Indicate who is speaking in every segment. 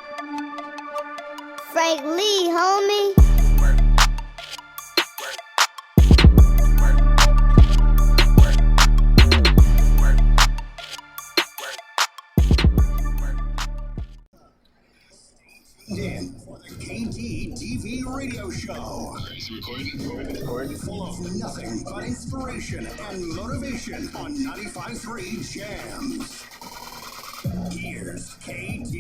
Speaker 1: Frank Lee, homie.
Speaker 2: In for the KTTeeV Radio Show. Recorded. Full of nothing but inspiration and motivation on 95.3 Jams. Here's KT.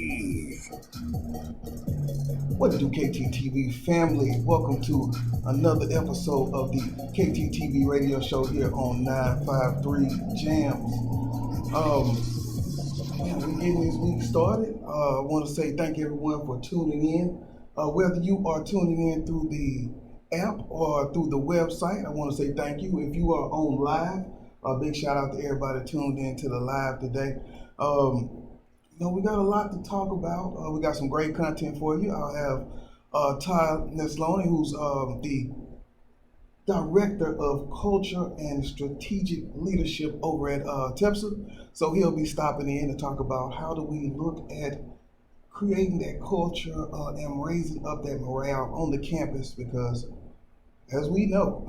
Speaker 3: What to do, KTTeeV family? Welcome to another episode of the KTTeeV Radio Show here on 953 Jams. We're getting this week started. I want to say thank everyone for tuning in. Whether you are tuning in through the app or through the website, I want to say thank you. If you are on live, a big shout out to everybody tuned in to the live today. We got a lot to talk about. We got some great content for you. I'll have Todd Nesloney, who's the Director of Culture and Strategic Leadership over at TEPSA. So he'll be stopping in to talk about how do we look at creating that culture and raising up that morale on the campus, because as we know,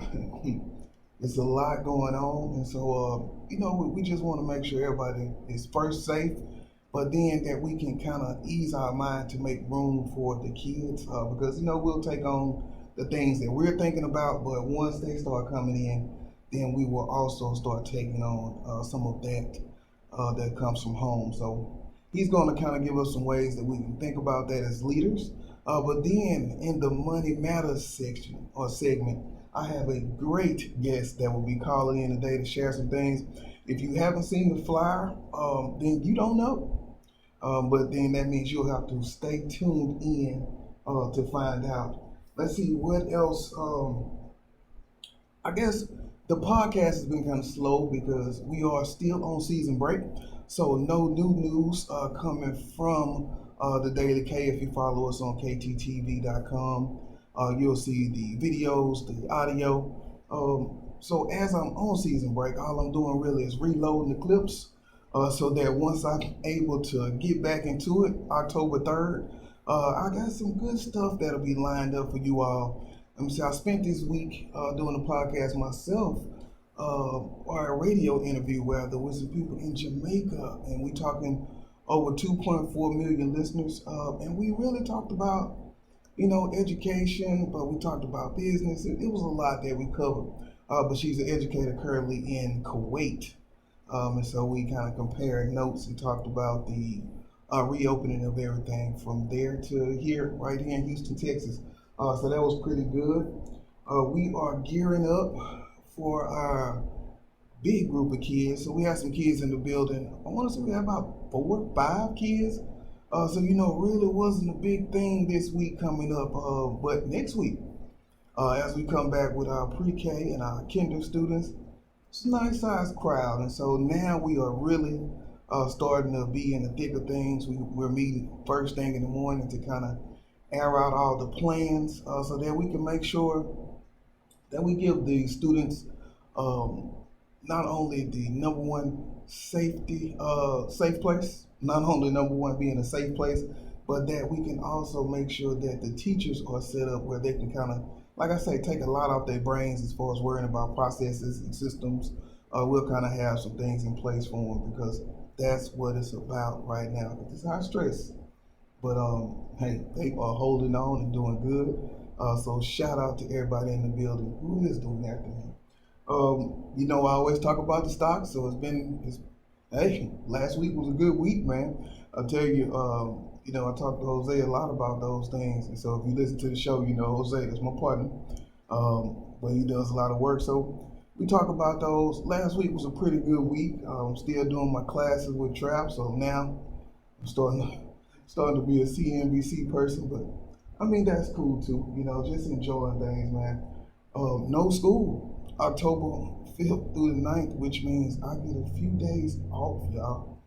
Speaker 3: it's a lot going on. And so, we just want to make sure everybody is first safe, but then that we can kind of ease our mind to make room for the kids, because, we'll take on the things that we're thinking about, but once they start coming in, then we will also start taking on some of that that comes from home. So he's going to kind of give us some ways that we can think about that as leaders. But then in the Money Matters section or segment, I have a great guest that will be calling in today to share some things. If you haven't seen the flyer, then you don't know. But then that means you'll have to stay tuned in to find out. Let's see what else. I guess the podcast has been kind of slow because we are still on season break. So no new news coming from the Daily K. If you follow us on KTTeeV.com, you'll see the videos, the audio. So as I'm on season break, all I'm doing really is reloading the clips so that once I'm able to get back into it, October 3rd, I got some good stuff that'll be lined up for you all. I spent this week doing a podcast myself, or a radio interview rather, with some people in Jamaica, and we talking over 2.4 million listeners, and we really talked about, education, but we talked about business. It was a lot that we covered, but she's an educator currently in Kuwait, and so we kind of compared notes and talked about the reopening of everything from there to here, right here in Houston, Texas. So that was pretty good. We are gearing up for our big group of kids. So we have some kids in the building. I want to say we have about 4 or 5 kids. So, really wasn't a big thing this week coming up. But next week, as we come back with our pre-K and our kinder students, it's a nice sized crowd. And so now we are really starting to be in the thick of things. We're meeting first thing in the morning to kind of air out all the plans so that we can make sure that we give the students not only the number one safe place, not only number one being a safe place, but that we can also make sure that the teachers are set up where they can kind of, like I say, take a lot off their brains as far as worrying about processes and systems. We'll kind of have some things in place for them, because that's what it's about right now. It's high stress, but hey, they are holding on and doing good. So shout out to everybody in the building who is doing that thing. I always talk about the stocks, so hey, last week was a good week, man. I'll tell you, I talked to Jose a lot about those things, and so if you listen to the show, Jose, that's my partner, but he does a lot of work, so we talk about those. Last week was a pretty good week. I'm still doing my classes with Trap, so now I'm starting to be a CNBC person, but that's cool too, just enjoying things, man. No school, October 5th through the 9th, which means I get a few days off, y'all.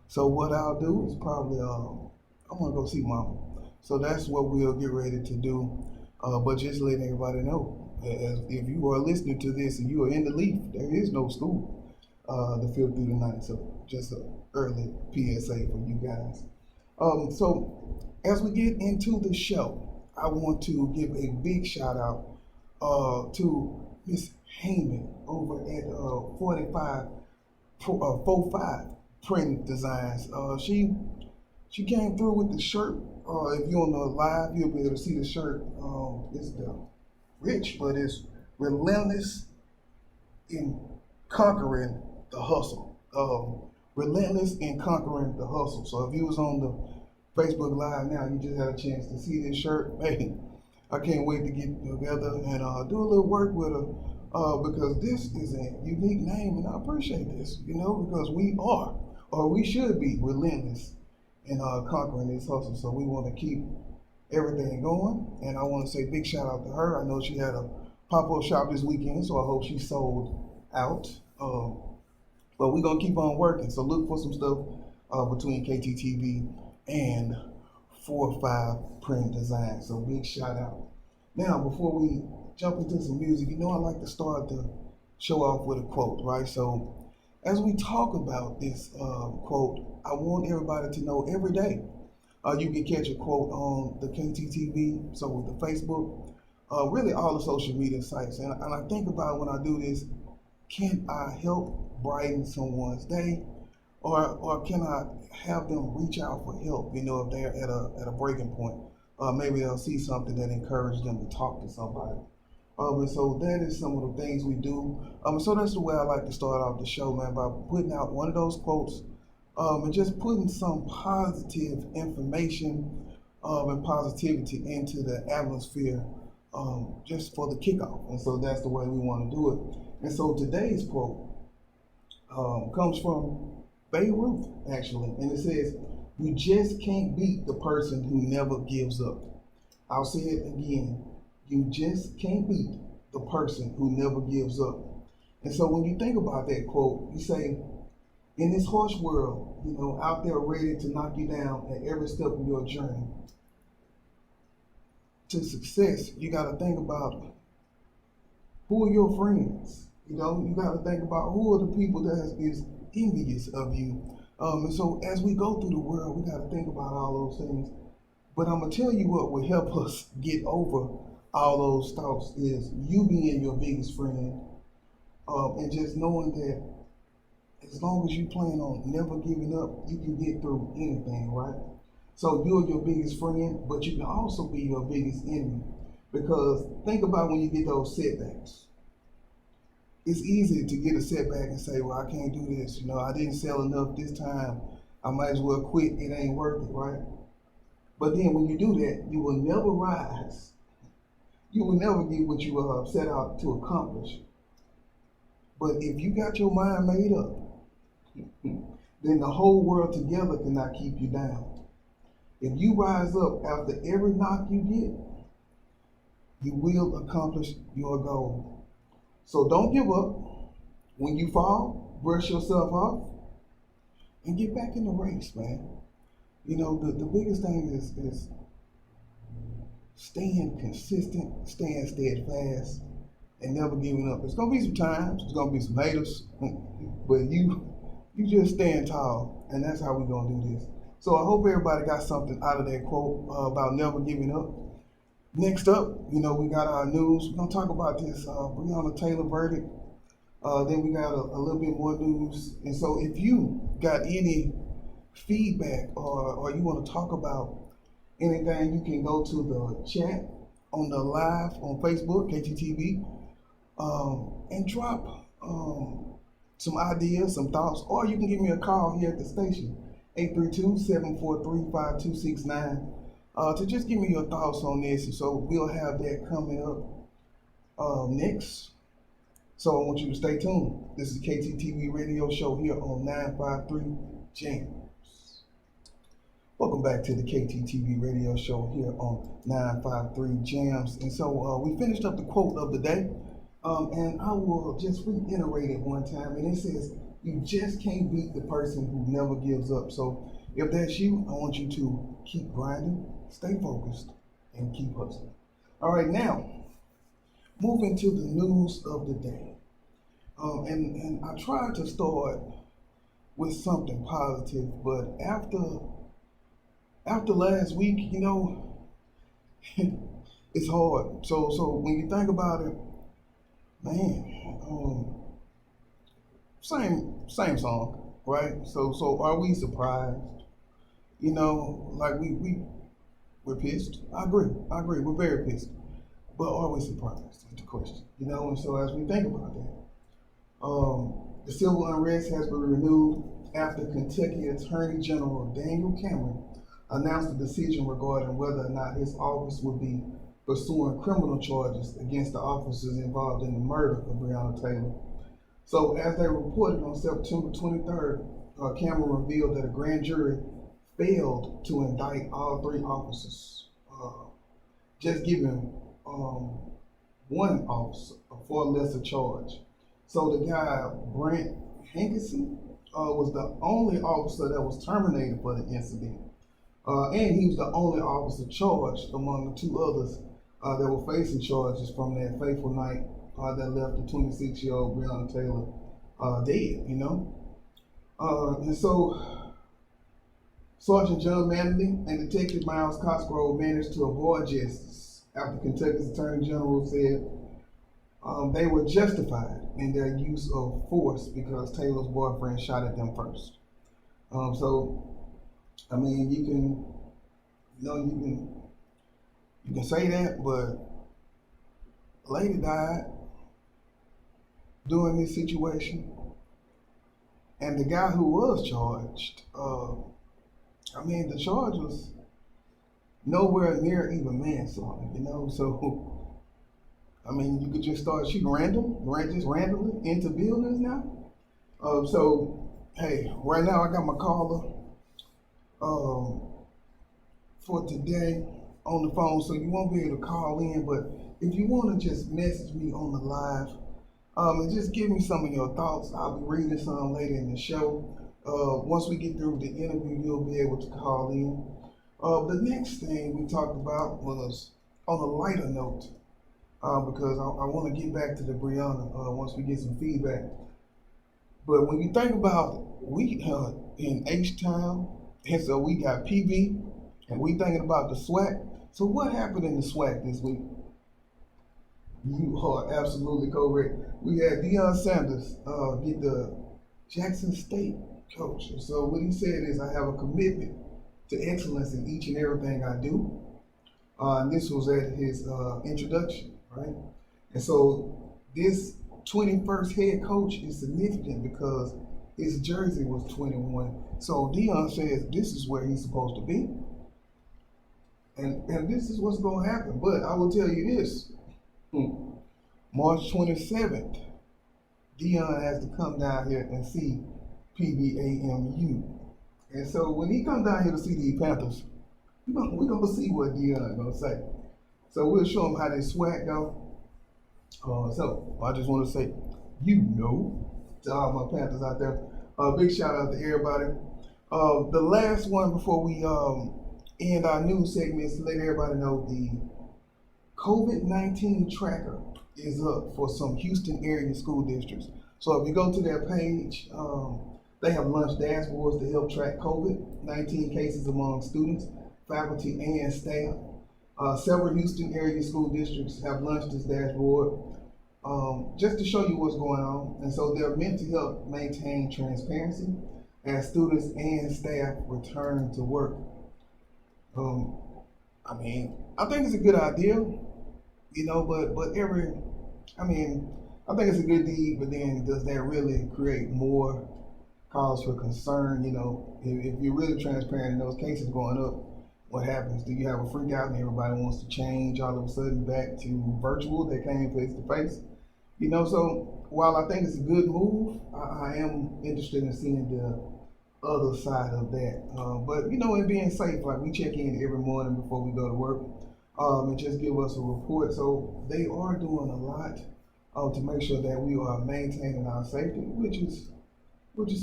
Speaker 3: So what I'll do is probably, I'm gonna go see Mama. So that's what we'll get ready to do. But just letting everybody know, if you are listening to this and you are in the Leaf, there is no school the 5th through the 9th. So just an early PSA for you guys. So As we get into the show, I want to give a big shout out to Miss Heyman over at 45 Print Designs. She came through with the shirt. If you're on the live, you'll be able to see the shirt. It's rich, but it's relentless in conquering the hustle. Relentless in conquering the hustle. So if you was on the Facebook Live now, you just had a chance to see this shirt. Hey, I can't wait to get together and do a little work with her because this is a unique name, and I appreciate this, because we are, or we should be, relentless in conquering this hustle. So we want to keep everything going, and I want to say big shout out to her. I know she had a pop-up shop this weekend, so I hope she sold out. But we're going to keep on working, so look for some stuff between KTTeeV and 45 Print Design. So big shout out. Now, before we jump into some music, I like to start the show off with a quote, right? So as we talk about this quote, I want everybody to know every day you can catch a quote on the KTTeeV, so with the Facebook, really all the social media sites. And I think about when I do this, can I help brighten someone's day? Or can I have them reach out for help, if they're at a breaking point? Maybe they'll see something that encourages them to talk to somebody. And so that is some of the things we do. So that's the way I like to start off the show, man, by putting out one of those quotes and just putting some positive information and positivity into the atmosphere just for the kickoff. And so that's the way we want to do it. And so today's quote comes from Beirut, actually, and it says, "You just can't beat the person who never gives up." I'll say it again. You just can't beat the person who never gives up. And so when you think about that quote, you say, in this harsh world, out there ready to knock you down at every step of your journey to success, you got to think about who are your friends. You got to think about who are the people that is envious of you. And so as we go through the world, we got to think about all those things. But I'm going to tell you what will help us get over all those thoughts is you being your biggest friend and just knowing that as long as you plan on never giving up, you can get through anything, right? So you're your biggest friend, but you can also be your biggest enemy. Because think about when you get those setbacks. It's easy to get a setback and say, well, I can't do this. I didn't sell enough this time. I might as well quit. It ain't worth it, right? But then when you do that, you will never rise. You will never get what you set out to accomplish. But if you got your mind made up, then the whole world together cannot keep you down. If you rise up after every knock you get, you will accomplish your goal. So don't give up. When you fall, brush yourself off and get back in the race, man. The biggest thing is staying consistent, staying steadfast, and never giving up. There's gonna be some times, there's gonna be some haters, but you just stand tall, and that's how we're gonna do this. So I hope everybody got something out of that quote about never giving up. Next up, we got our news. We're gonna talk about this Breonna Taylor verdict. Then we got a little bit more news. And so if you got any feedback or you want to talk about anything, you can go to the chat on the live on Facebook, KTTeeV, and drop some ideas, some thoughts, or you can give me a call here at the station, 832-743-5269, to just give me your thoughts on this. And so we'll have that coming up next. So I want you to stay tuned. This is KTTeeV Radio Show here on 953 Jams. Welcome back to the KTTeeV Radio Show here on 953 Jams. And so we finished up the quote of the day. And I will just reiterate it one time. And it says, you just can't beat the person who never gives up. So if that's you, I want you to keep grinding, stay focused, and keep hustling. All right, now, moving to the news of the day. And I tried to start with something positive, but after after last week, it's hard. So when you think about it, man, same song, right? So are we surprised? Like we're pissed. I agree. We're very pissed. But are we surprised? Is the question. And so as we think about that, the civil unrest has been renewed after Kentucky Attorney General Daniel Cameron announced a decision regarding whether or not his office would be pursuing criminal charges against the officers involved in the murder of Breonna Taylor. So as they reported on September 23rd, Cameron revealed that a grand jury failed to indict all 3 officers, just giving one officer a far lesser charge. So the guy, Brent Hankison, was the only officer that was terminated for the incident. And he was the only officer charged among the 2 others that were facing charges from that fateful night that left the 26-year-old Breonna Taylor dead, and so Sergeant John Manley and Detective Miles Cosgrove managed to avoid justice after Kentucky's Attorney General said they were justified in their use of force because Taylor's boyfriend shot at them first. I mean, you can say that, but a lady died during this situation, and the guy who was charged, the charge was nowhere near even manslaughter, So, you could just start shooting randomly into buildings now. Hey, right now I got my caller for today on the phone, so you won't be able to call in, but if you want to just message me on the live, and just give me some of your thoughts. I'll be reading some later in the show. Once we get through the interview, you'll be able to call in. The next thing we talked about was on a lighter note, because I want to get back to the Breonna once we get some feedback. But when you think about we in H-Town, and so we got PB, and we thinking about the SWAC. So what happened in the SWAC this week? You are absolutely correct. We had Deion Sanders get the Jackson State coach. And so what he said is, I have a commitment to excellence in each and everything I do. And this was at his introduction, right? And so this 21st head coach is significant because his jersey was 21. So Deion says this is where he's supposed to be. And this is what's going to happen. But I will tell you this. March 27th, Deion has to come down here and see PBAMU. And so when he comes down here to see the Panthers, we're going to see what Deion is going to say. So we'll show him how they swag go. So I just want to say, to all my Panthers out there, big shout out to everybody. The last one before we end our news segments, to let everybody know the COVID-19 tracker is up for some Houston area school districts. So if you go to their page, they have launched dashboards to help track COVID-19 cases among students, faculty, and staff. Several Houston area school districts have launched this dashboard just to show you what's going on. And so they're meant to help maintain transparency as students and staff return to work. I think it's a good idea, but I think it's a good deed, but then does that really create more cause for concern? If you're really transparent and those cases going up, what happens? Do you have a freak out and everybody wants to change all of a sudden back to virtual? They came face to face. So while I think it's a good move, I am interested in seeing the other side of that. But and being safe, like we check in every morning before we go to work, and just give us a report. So they are doing a lot to make sure that we are maintaining our safety, which is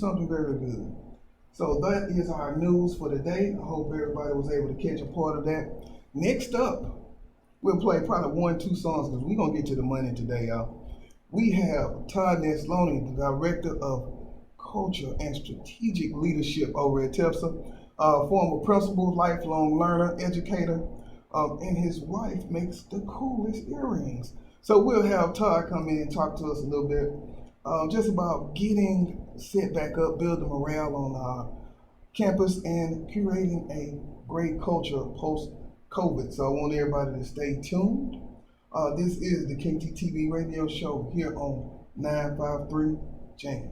Speaker 3: something very good. So that is our news for today. I hope everybody was able to catch a part of that. Next up, we'll play probably 1 or 2 songs because we're gonna get to the money today, y'all. We have Todd Nesloney, the Director of Culture and Strategic Leadership over at TEPSA. former principal, lifelong learner, educator, and his wife makes the coolest earrings. So we'll have Todd come in and talk to us a little bit just about getting set back up, building morale on our campus, and curating a great culture post-COVID. So I want everybody to stay tuned. This is the KTTeeV Radio Show here on 953 Jam.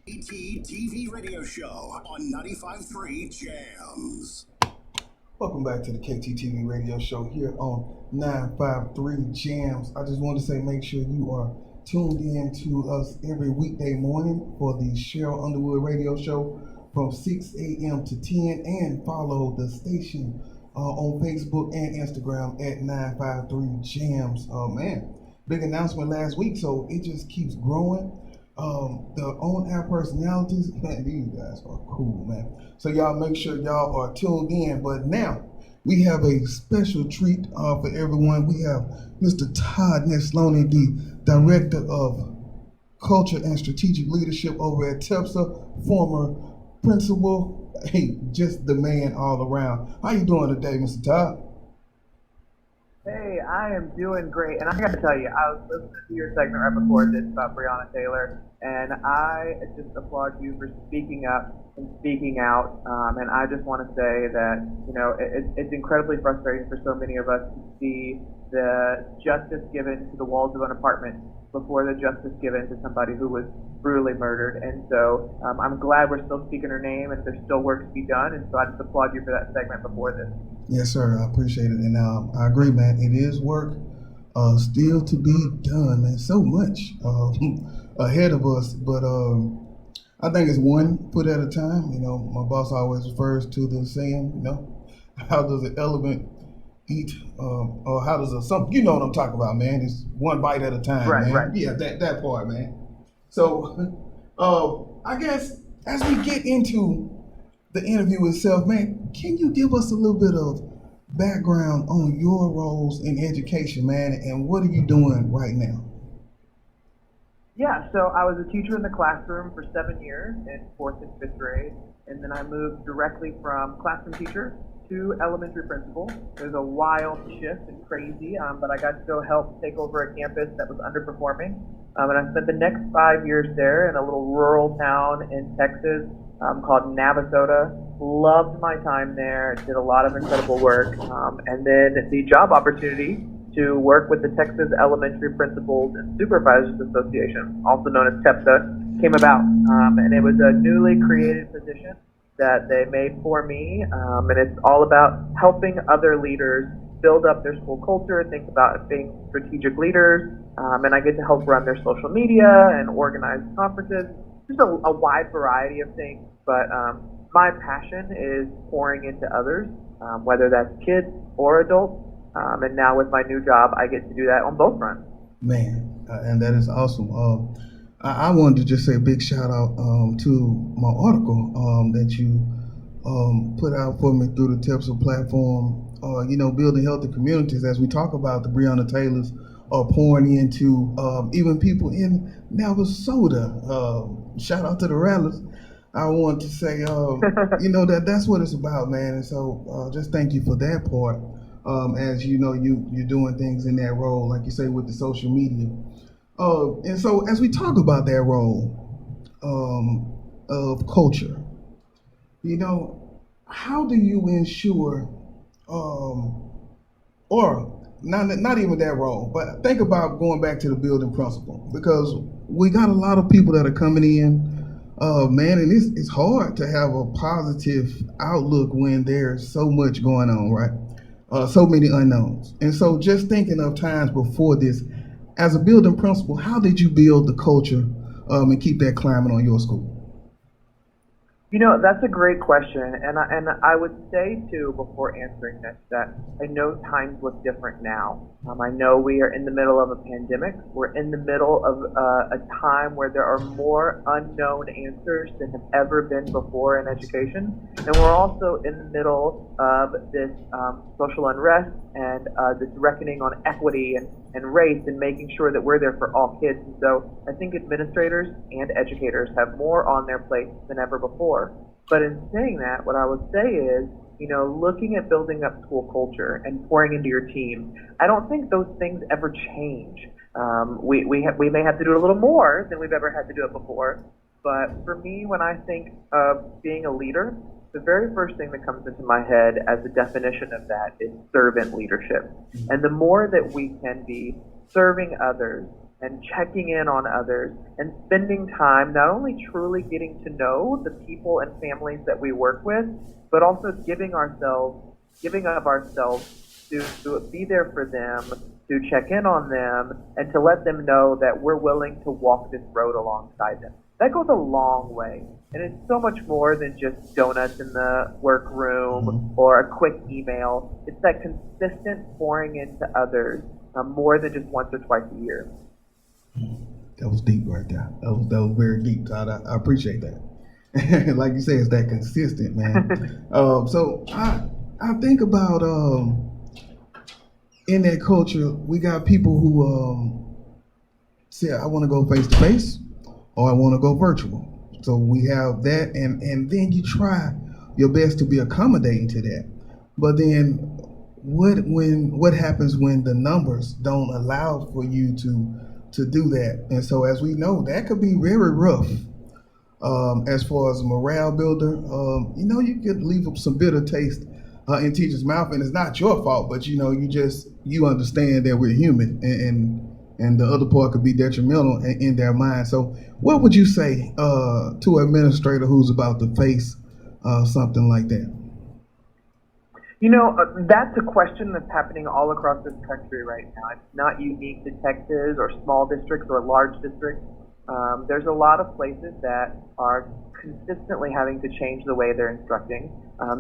Speaker 2: KTTeeV Radio Show on 95.3 Jams.
Speaker 3: Welcome back to the KTTeeV Radio Show here on 953 Jams. I just want to say make sure you are tuned in to us every weekday morning for the Cheryl Underwood Radio Show from 6 a.m. to 10, and follow the station on Facebook and Instagram at 953 Jams. Man, big announcement last week, so it just keeps growing. The on-air personalities, man, these guys are cool, man. So y'all make sure y'all are tuned in. But now we have a special treat for everyone. We have Mr. Todd Nesloney, the Director of Culture and Strategic Leadership over at TEPSA, former principal. Hey, just the man all around. How you doing today, Mr. Todd?
Speaker 4: Hey, I am doing great, and I got to tell you, I was listening to your segment right before this about Breonna Taylor, and I just applaud you for speaking up and speaking out, and I just want to say that, you know, it's incredibly frustrating for so many of us to see the justice given to the walls of an apartment before the justice given to somebody who was brutally murdered, and so I'm glad we're still speaking her name, and there's still work to be done, and so I just applaud you for that segment before this. Yes,
Speaker 3: sir. I appreciate it, and I agree, man. It is work still to be done, man. So much ahead of us, but I think it's one foot at a time. You know, my boss always refers to the saying, you know, how does an elephant eat, or how does something? You know what I'm talking about, man. It's one bite at a time,
Speaker 4: right,
Speaker 3: man.
Speaker 4: Right.
Speaker 3: Yeah, that part, man. So I guess as we get into the interview itself, man, can you give us a little bit of background on your roles in education, man, and what are you doing right now?
Speaker 4: Yeah, so I was a teacher in the classroom for 7 years in 4th and 5th grade, and then I moved directly from classroom teacher to elementary principal. It was a wild shift and crazy, but I got to go help take over a campus that was underperforming. And I spent the next 5 years there in a little rural town in Texas called Navasota. Loved my time there, did a lot of incredible work. And then the job opportunity to work with the Texas Elementary Principals and Supervisors Association, also known as TEPSA, came about. And it was a newly created position that they made for me. And it's all about helping other leaders build up their school culture, think about being strategic leaders, and I get to help run their social media and organize conferences, just a wide variety of things. But my passion is pouring into others, whether that's kids or adults, and now with my new job, I get to do that on both fronts.
Speaker 3: Man, and that is awesome. I wanted to just say a big shout out to my article that you put out for me through the TEPSA platform. You know, building healthy communities, as we talk about the Breonna Taylors are pouring into even people in Navasota. Shout out to the Rattlers. I want to say, you know, that's what it's about, man. And so just thank you for that part. As you know, you're doing things in that role, like you say, with the social media. And so as we talk about that role of culture, you know, how do you ensure or not even that role, but think about going back to the building principle, because we got a lot of people that are coming in, man, and it's hard to have a positive outlook when there's so much going on, right? So many unknowns. And so just thinking of times before this, as a building principal, how did you build the culture and keep that climate on your school?
Speaker 4: You know, that's a great question, and I would say, too, before answering this, that I know times look different now. I know we are in the middle of a pandemic. We're in the middle of a time where there are more unknown answers than have ever been before in education, and we're also in the middle of this social unrest and this reckoning on equity and and race and making sure that we're there for all kids. And so I think administrators and educators have more on their plate than ever before. But in saying that, what I would say is, looking at building up school culture and pouring into your team, I don't think those things ever change. We may have to do it a little more than we've ever had to do it before. But for me, when I think of being a leader, the very first thing that comes into my head as a definition of that is servant leadership. And the more that we can be serving others and checking in on others and spending time not only truly getting to know the people and families that we work with, but also giving of ourselves to be there for them, to check in on them, and to let them know that we're willing to walk this road alongside them. That goes a long way. And it's so much more than just donuts in the workroom or a quick email. It's that consistent pouring into others more than just once or twice a year.
Speaker 3: That was deep right there. That was very deep, Todd. I appreciate that. Like you say, it's that consistent, man. So I think about in that culture, we got people who say, I want to go face to face or I want to go virtual. So we have that, and then you try your best to be accommodating to that. But then what happens when the numbers don't allow for you to do that? And so as we know, that could be very rough as far as a morale builder. You could leave some bitter taste in teachers' mouth, and it's not your fault, but you understand that we're human, and the other part could be detrimental in their mind. So what would you say to an administrator who's about to face something like that?
Speaker 4: That's a question that's happening all across this country right now. It's not unique to Texas or small districts or large districts. There's a lot of places that are consistently having to change the way they're instructing,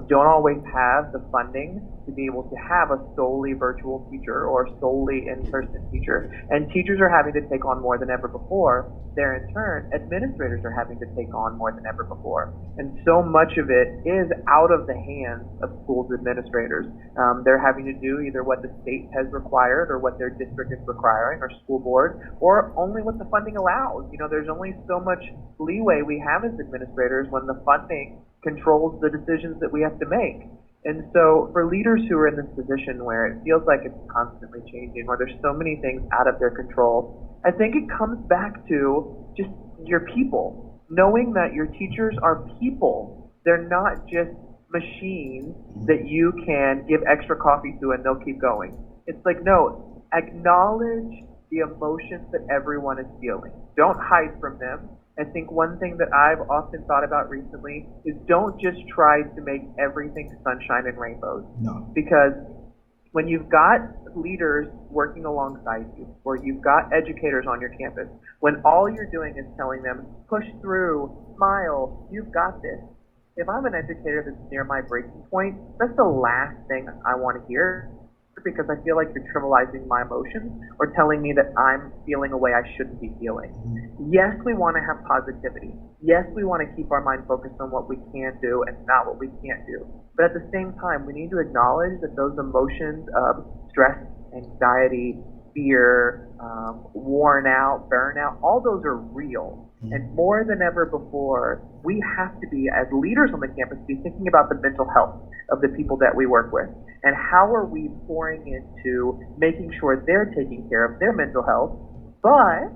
Speaker 4: don't always have the funding to be able to have a solely virtual teacher or solely in-person teacher. And teachers are having to take on more than ever before. There, in turn, administrators are having to take on more than ever before. And so much of it is out of the hands of schools administrators. They're having to do either what the state has required or what their district is requiring, or school board, or only what the funding allows. There's only so much leeway we have as administrators when the funding controls the decisions that we have to make. And so for leaders who are in this position where it feels like it's constantly changing, or there's so many things out of their control, I think it comes back to just your people, knowing that your teachers are people. They're not just machines that you can give extra coffee to and they'll keep going. It's like, no, acknowledge the emotions that everyone is feeling. Don't hide from them. I think one thing that I've often thought about recently is don't just try to make everything sunshine and rainbows. No. Because when you've got leaders working alongside you, or you've got educators on your campus, when all you're doing is telling them, push through, smile, you've got this. If I'm an educator that's near my breaking point, that's the last thing I want to hear, because I feel like you're trivializing my emotions or telling me that I'm feeling a way I shouldn't be feeling. Yes, we want to have positivity. Yes, we want to keep our mind focused on what we can do and not what we can't do. But at the same time, we need to acknowledge that those emotions of stress, anxiety, fear, worn out, burnout, all those are real. And more than ever before, we have to be, as leaders on the campus, be thinking about the mental health of the people that we work with. And how are we pouring into making sure they're taking care of their mental health, but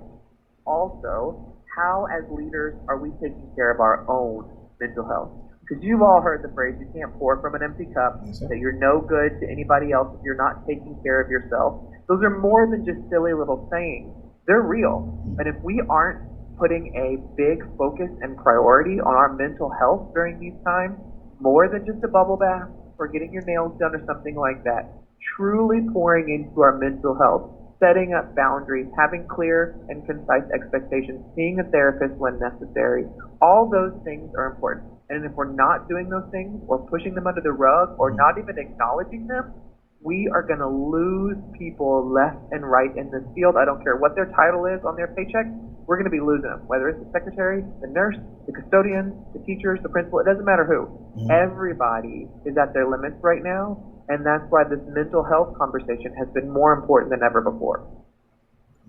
Speaker 4: also how, as leaders, are we taking care of our own mental health? Because you've all heard the phrase, you can't pour from an empty cup, that you're no good to anybody else if you're not taking care of yourself. Those are more than just silly little sayings. They're real. And if we aren't putting a big focus and priority on our mental health during these times, more than just a bubble bath or getting your nails done or something like that, truly pouring into our mental health, setting up boundaries, having clear and concise expectations, seeing a therapist when necessary, all those things are important. And if we're not doing those things or pushing them under the rug or not even acknowledging them, we are going to lose people left and right in this field. I don't care what their title is on their paycheck, we're going to be losing them. Whether it's the secretary, the nurse, the custodian, the teachers, the principal, it doesn't matter who. Everybody is at their limits right now, and that's why this mental health conversation has been more important than ever before.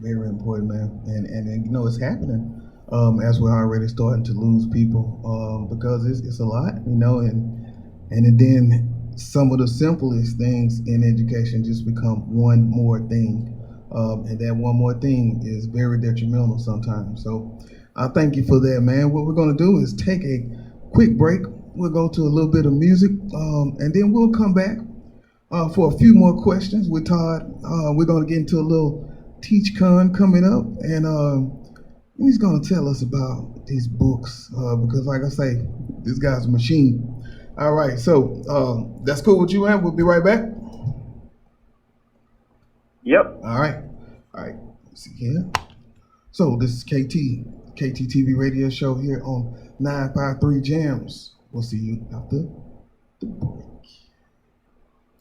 Speaker 3: Very important, man. And you know, it's happening as we're already starting to lose people because it's a lot, you know, and then some of the simplest things in education just become one more thing. And that one more thing is very detrimental sometimes. So I thank you for that, man. What we're going to do is take a quick break. We'll go to a little bit of music, and then we'll come back for a few more questions with Todd. We're going to get into a little TeachCon coming up, and he's going to tell us about these books because, like I say, this guy's a machine. All right, so that's cool with you, man. We'll be right back.
Speaker 4: Yep.
Speaker 3: All right. Let's see here. So this is KTTeeV Radio Show here on 953 Jams. We'll see you after the break.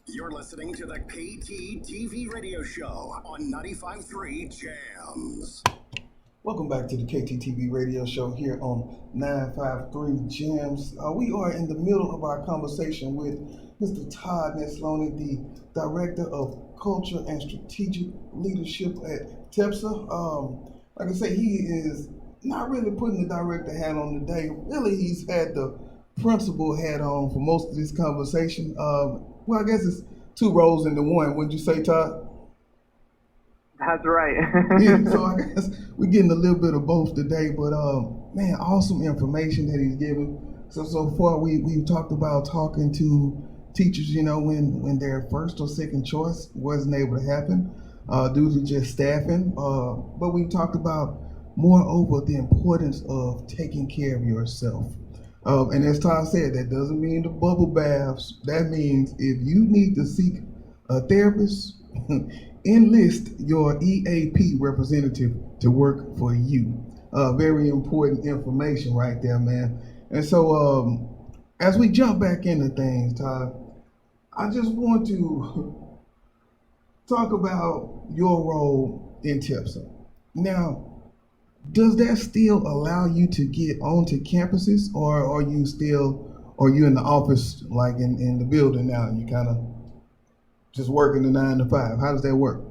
Speaker 2: You're listening to the KTTeeV Radio Show on 95.3 Jams.
Speaker 3: Welcome back to the KTTeeV Radio Show here on 953 Jams. We are in the middle of our conversation with Mr. Todd Nesloney, the Director of Culture and Strategic Leadership at TEPSA. Like I say, he is not really putting the director hat on today. Really, he's had the principal hat on for most of this conversation. Well, I guess it's two roles into one. Wouldn't you say, Todd?
Speaker 4: That's right.
Speaker 3: Yeah, so I guess we're getting a little bit of both today, but man, awesome information that he's giving. So far we've talked about talking to teachers, you know, when their first or second choice wasn't able to happen due to just staffing. But we've talked about moreover the importance of taking care of yourself. And as Todd said, that doesn't mean the bubble baths. That means if you need to seek a therapist, enlist your EAP representative to work for you. Very important information right there, man. And so as we jump back into things, Todd, I just want to talk about your role in TEPSA. Now, does that still allow you to get onto campuses, or are you in the office, like in the building now, and you kind of just working the 9 to 5? How does that work?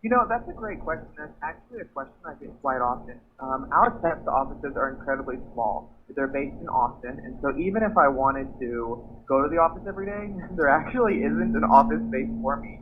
Speaker 4: You know, that's a great question. That's actually a question I get quite often. Our TEPSA offices are incredibly small. They're based in Austin, and so even if I wanted to go to the office every day, there actually isn't an office space for me.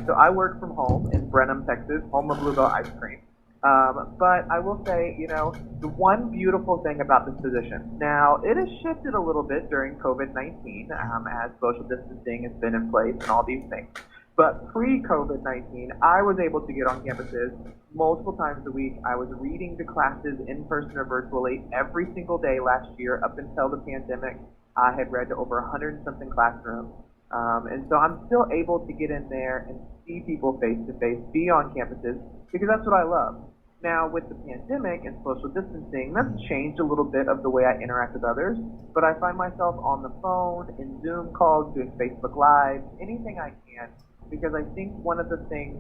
Speaker 4: So I work from home in Brenham, Texas, home of Bluebell ice cream. But I will say, you know, the one beautiful thing about this position, now it has shifted a little bit during COVID-19 as social distancing has been in place and all these things. But pre-COVID-19, I was able to get on campuses multiple times a week. I was reading to classes in person or virtually every single day last year up until the pandemic. I had read to over 100-something classrooms. And so I'm still able to get in there and see people face to face, be on campuses, because that's what I love. Now, with the pandemic and social distancing, that's changed a little bit of the way I interact with others, but I find myself on the phone, in Zoom calls, doing Facebook Live, anything I can, because I think one of the things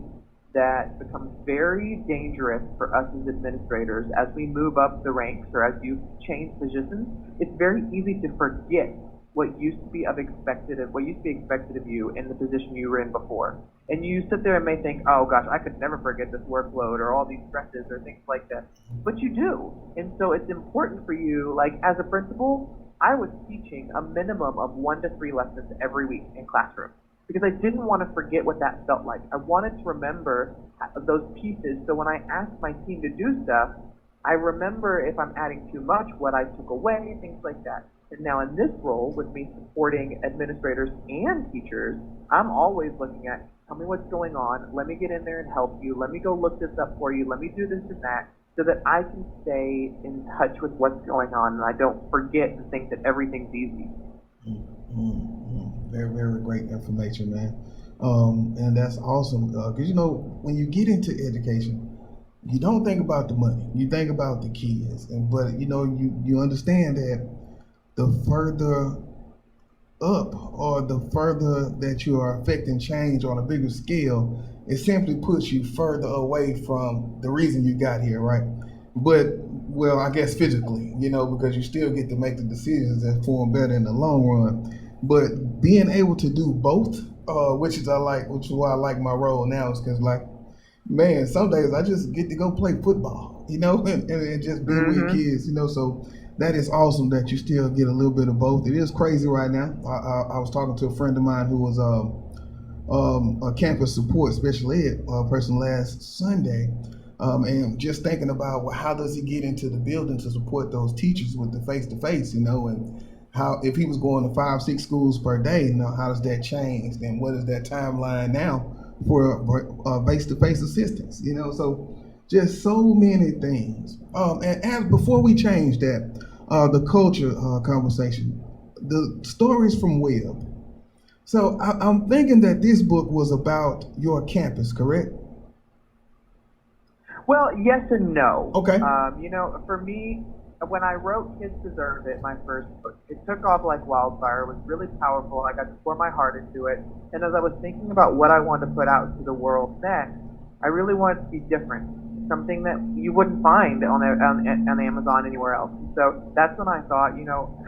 Speaker 4: that becomes very dangerous for us as administrators as we move up the ranks or as you change positions, it's very easy to forget what used to be expected of you in the position you were in before. And you sit there and may think, oh gosh, I could never forget this workload or all these stresses or things like that. But you do. And so it's important for you, like as a principal, I was teaching a minimum of 1 to 3 lessons every week in classroom because I didn't want to forget what that felt like. I wanted to remember those pieces. So when I asked my team to do stuff, I remember if I'm adding too much, what I took away, things like that. And now in this role, with me supporting administrators and teachers, I'm always looking at, tell me what's going on, let me get in there and help you, let me go look this up for you, let me do this and that, so that I can stay in touch with what's going on and I don't forget and think that everything's easy.
Speaker 3: Very, very great information, man. And that's awesome, because you know, when you get into education, you don't think about the money, you think about the kids, but you know, you understand that the further up or the further that you are affecting change on a bigger scale, it simply puts you further away from the reason you got here, right? But, well, I guess physically, you know, because you still get to make the decisions that form better in the long run. But being able to do both, which is why I like my role now, is because, like, Man, some days I just get to go play football, and just be with kids, So that is awesome that you still get a little bit of both. It is crazy right now. I was talking to a friend of mine who was a campus support special ed person last Sunday, and just thinking about, well, how does he get into the building to support those teachers with the face-to-face, and how, if he was going to 5-6 schools per day, how does that change, and what is that timeline now for face-to-face assistance, so just so many things. And as before we change that, the culture conversation, the stories from Webb. So I'm thinking that this book was about your campus, correct?
Speaker 4: Well, yes and no.
Speaker 3: Okay.
Speaker 4: For me, when I wrote Kids Deserve It, my first book, it took off like wildfire. It was really powerful. I got to pour my heart into it. And as I was thinking about what I wanted to put out into the world next, I really wanted to be different, something that you wouldn't find on Amazon anywhere else. So that's when I thought,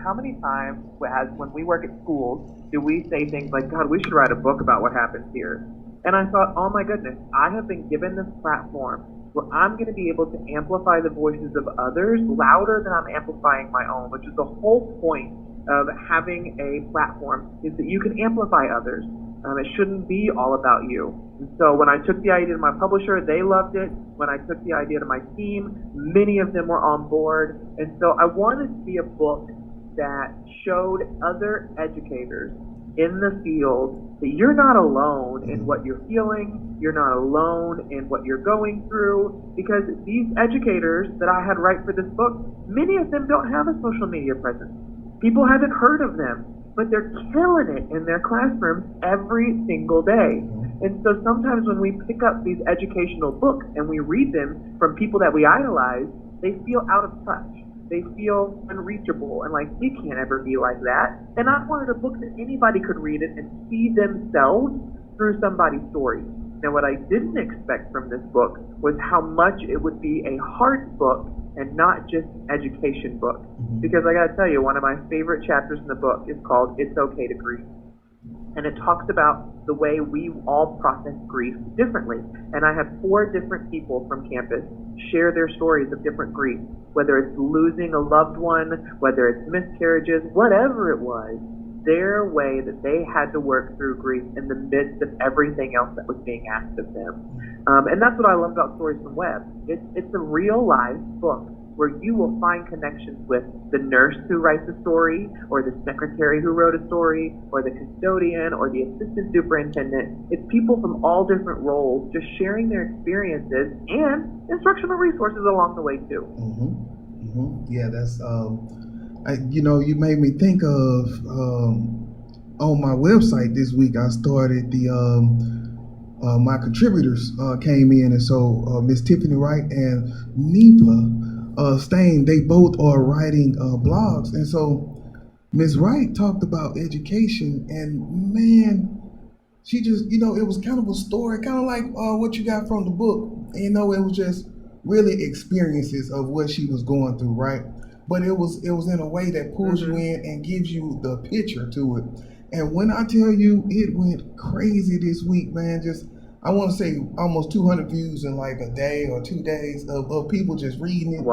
Speaker 4: how many times when we work at schools do we say things like, God, we should write a book about what happens here? And I thought, oh my goodness, I have been given this platform where I'm going to be able to amplify the voices of others louder than I'm amplifying my own, which is the whole point of having a platform, is that you can amplify others. It shouldn't be all about you. And so when I took the idea to my publisher, they loved it. When I took the idea to my team, many of them were on board. And so I wanted to be a book that showed other educators in the field that you're not alone in what you're feeling, you're not alone in what you're going through, because these educators that I had write for this book, many of them don't have a social media presence. People haven't heard of them, but they're killing it in their classrooms every single day. And so sometimes when we pick up these educational books and we read them from people that we idolize, they feel out of touch. They feel unreachable and like, we can't ever be like that. And I wanted a book that anybody could read it and see themselves through somebody's story. Now, what I didn't expect from this book was how much it would be a heart book and not just an education book. Because I gotta tell you, one of my favorite chapters in the book is called It's Okay to Grieve. And it talks about the way we all process grief differently. And I had 4 different people from campus share their stories of different grief, whether it's losing a loved one, whether it's miscarriages, whatever it was, their way that they had to work through grief in the midst of everything else that was being asked of them. And that's what I love about Stories from Webb. It's a real life book where you will find connections with the nurse who writes a story, or the secretary who wrote a story, or the custodian, or the assistant superintendent. It's people from all different roles just sharing their experiences and instructional resources along the way too.
Speaker 3: Yeah, that's you made me think of on my website this week. I started the my contributors came in, and so Miss Tiffany Wright and Nepa Stain, they both are writing blogs, and so Miss Wright talked about education, and man, she just, it was kind of a story, kind of like what you got from the book. It was just really experiences of what she was going through, right? But it was in a way that pulls you in and gives you the picture to it. And when I tell you, it went crazy this week, man. Just, I want to say almost 200 views in like a day or 2 days of people just reading it,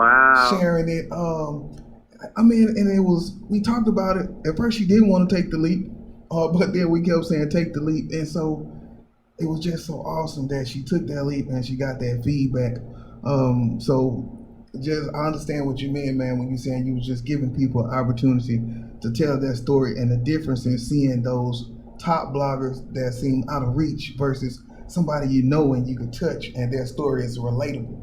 Speaker 3: sharing it. And it was, we talked about it. At first she didn't want to take the leap, but then we kept saying take the leap. And so it was just so awesome that she took that leap and she got that feedback. So just, I understand what you mean, man, when you're saying you was just giving people an opportunity to tell their story, and the difference in seeing those top bloggers that seem out of reach versus somebody and you can touch, and their story is relatable,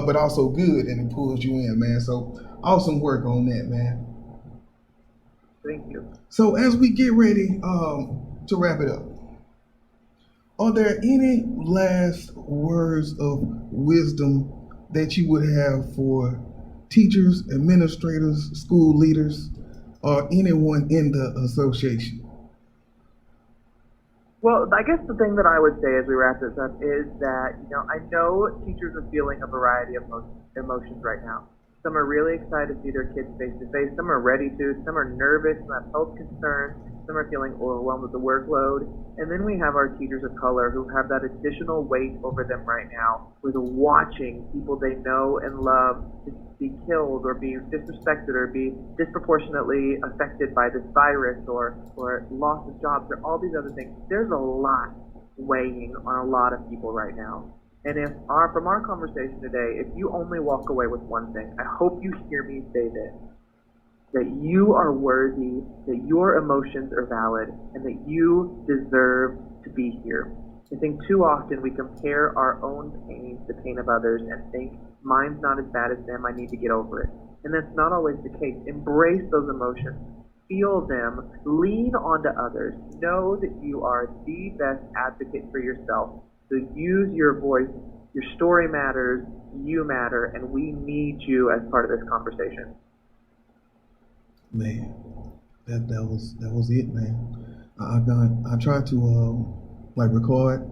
Speaker 3: but also good, and it pulls you in, man. So awesome work on that, man.
Speaker 4: Thank you.
Speaker 3: So as we get ready to wrap it up, are there any last words of wisdom that you would have for teachers, administrators, school leaders, or anyone in the association?
Speaker 4: Well, I guess the thing that I would say as we wrap this up is that, I know teachers are feeling a variety of emotions right now. Some are really excited to see their kids face to face. Some are ready to. Some are nervous. Some have health concerns. Some are feeling overwhelmed with the workload. And then we have our teachers of color who have that additional weight over them right now with watching people they know and love be killed or be disrespected or be disproportionately affected by this virus or loss of jobs or all these other things. There's a lot weighing on a lot of people right now. And from our conversation today, if you only walk away with one thing, I hope you hear me say this, that you are worthy, that your emotions are valid, and that you deserve to be here. I think too often we compare our own pain to the pain of others and think, mine's not as bad as them, I need to get over it. And that's not always the case. Embrace those emotions. Feel them. Lean onto others. Know that you are the best advocate for yourself. So use your voice. Your story matters. You matter. And we need you as part of this conversation.
Speaker 3: Man, that was it, man. I tried to record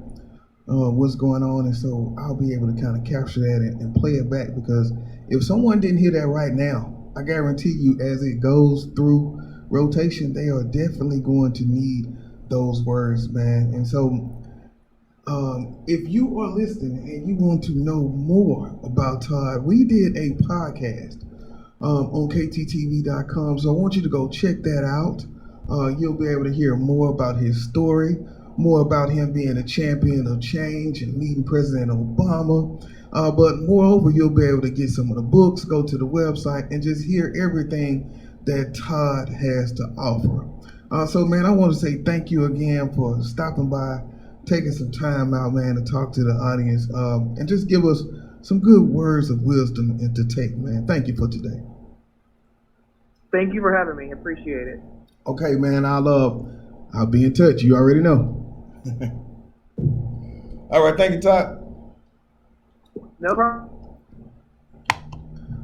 Speaker 3: what's going on, and so I'll be able to kind of capture that and play it back, because if someone didn't hear that right now, I guarantee you, as it goes through rotation, they are definitely going to need those words, man. And so if you are listening and you want to know more about Todd, we did a podcast on KTTeeV.com, so I want you to go check that out. You'll be able to hear more about his story, more about him being a champion of change and meeting President Obama. But moreover, you'll be able to get some of the books, go to the website, and just hear everything that Todd has to offer. So, man, I want to say thank you again for stopping by, taking some time out, man, to talk to the audience, and just give us some good words of wisdom and to take, man. Thank you for today.
Speaker 4: Thank you for having me. Appreciate it.
Speaker 3: Okay, man, I'll be in touch. You already know. All right, thank you, Todd.
Speaker 4: No problem.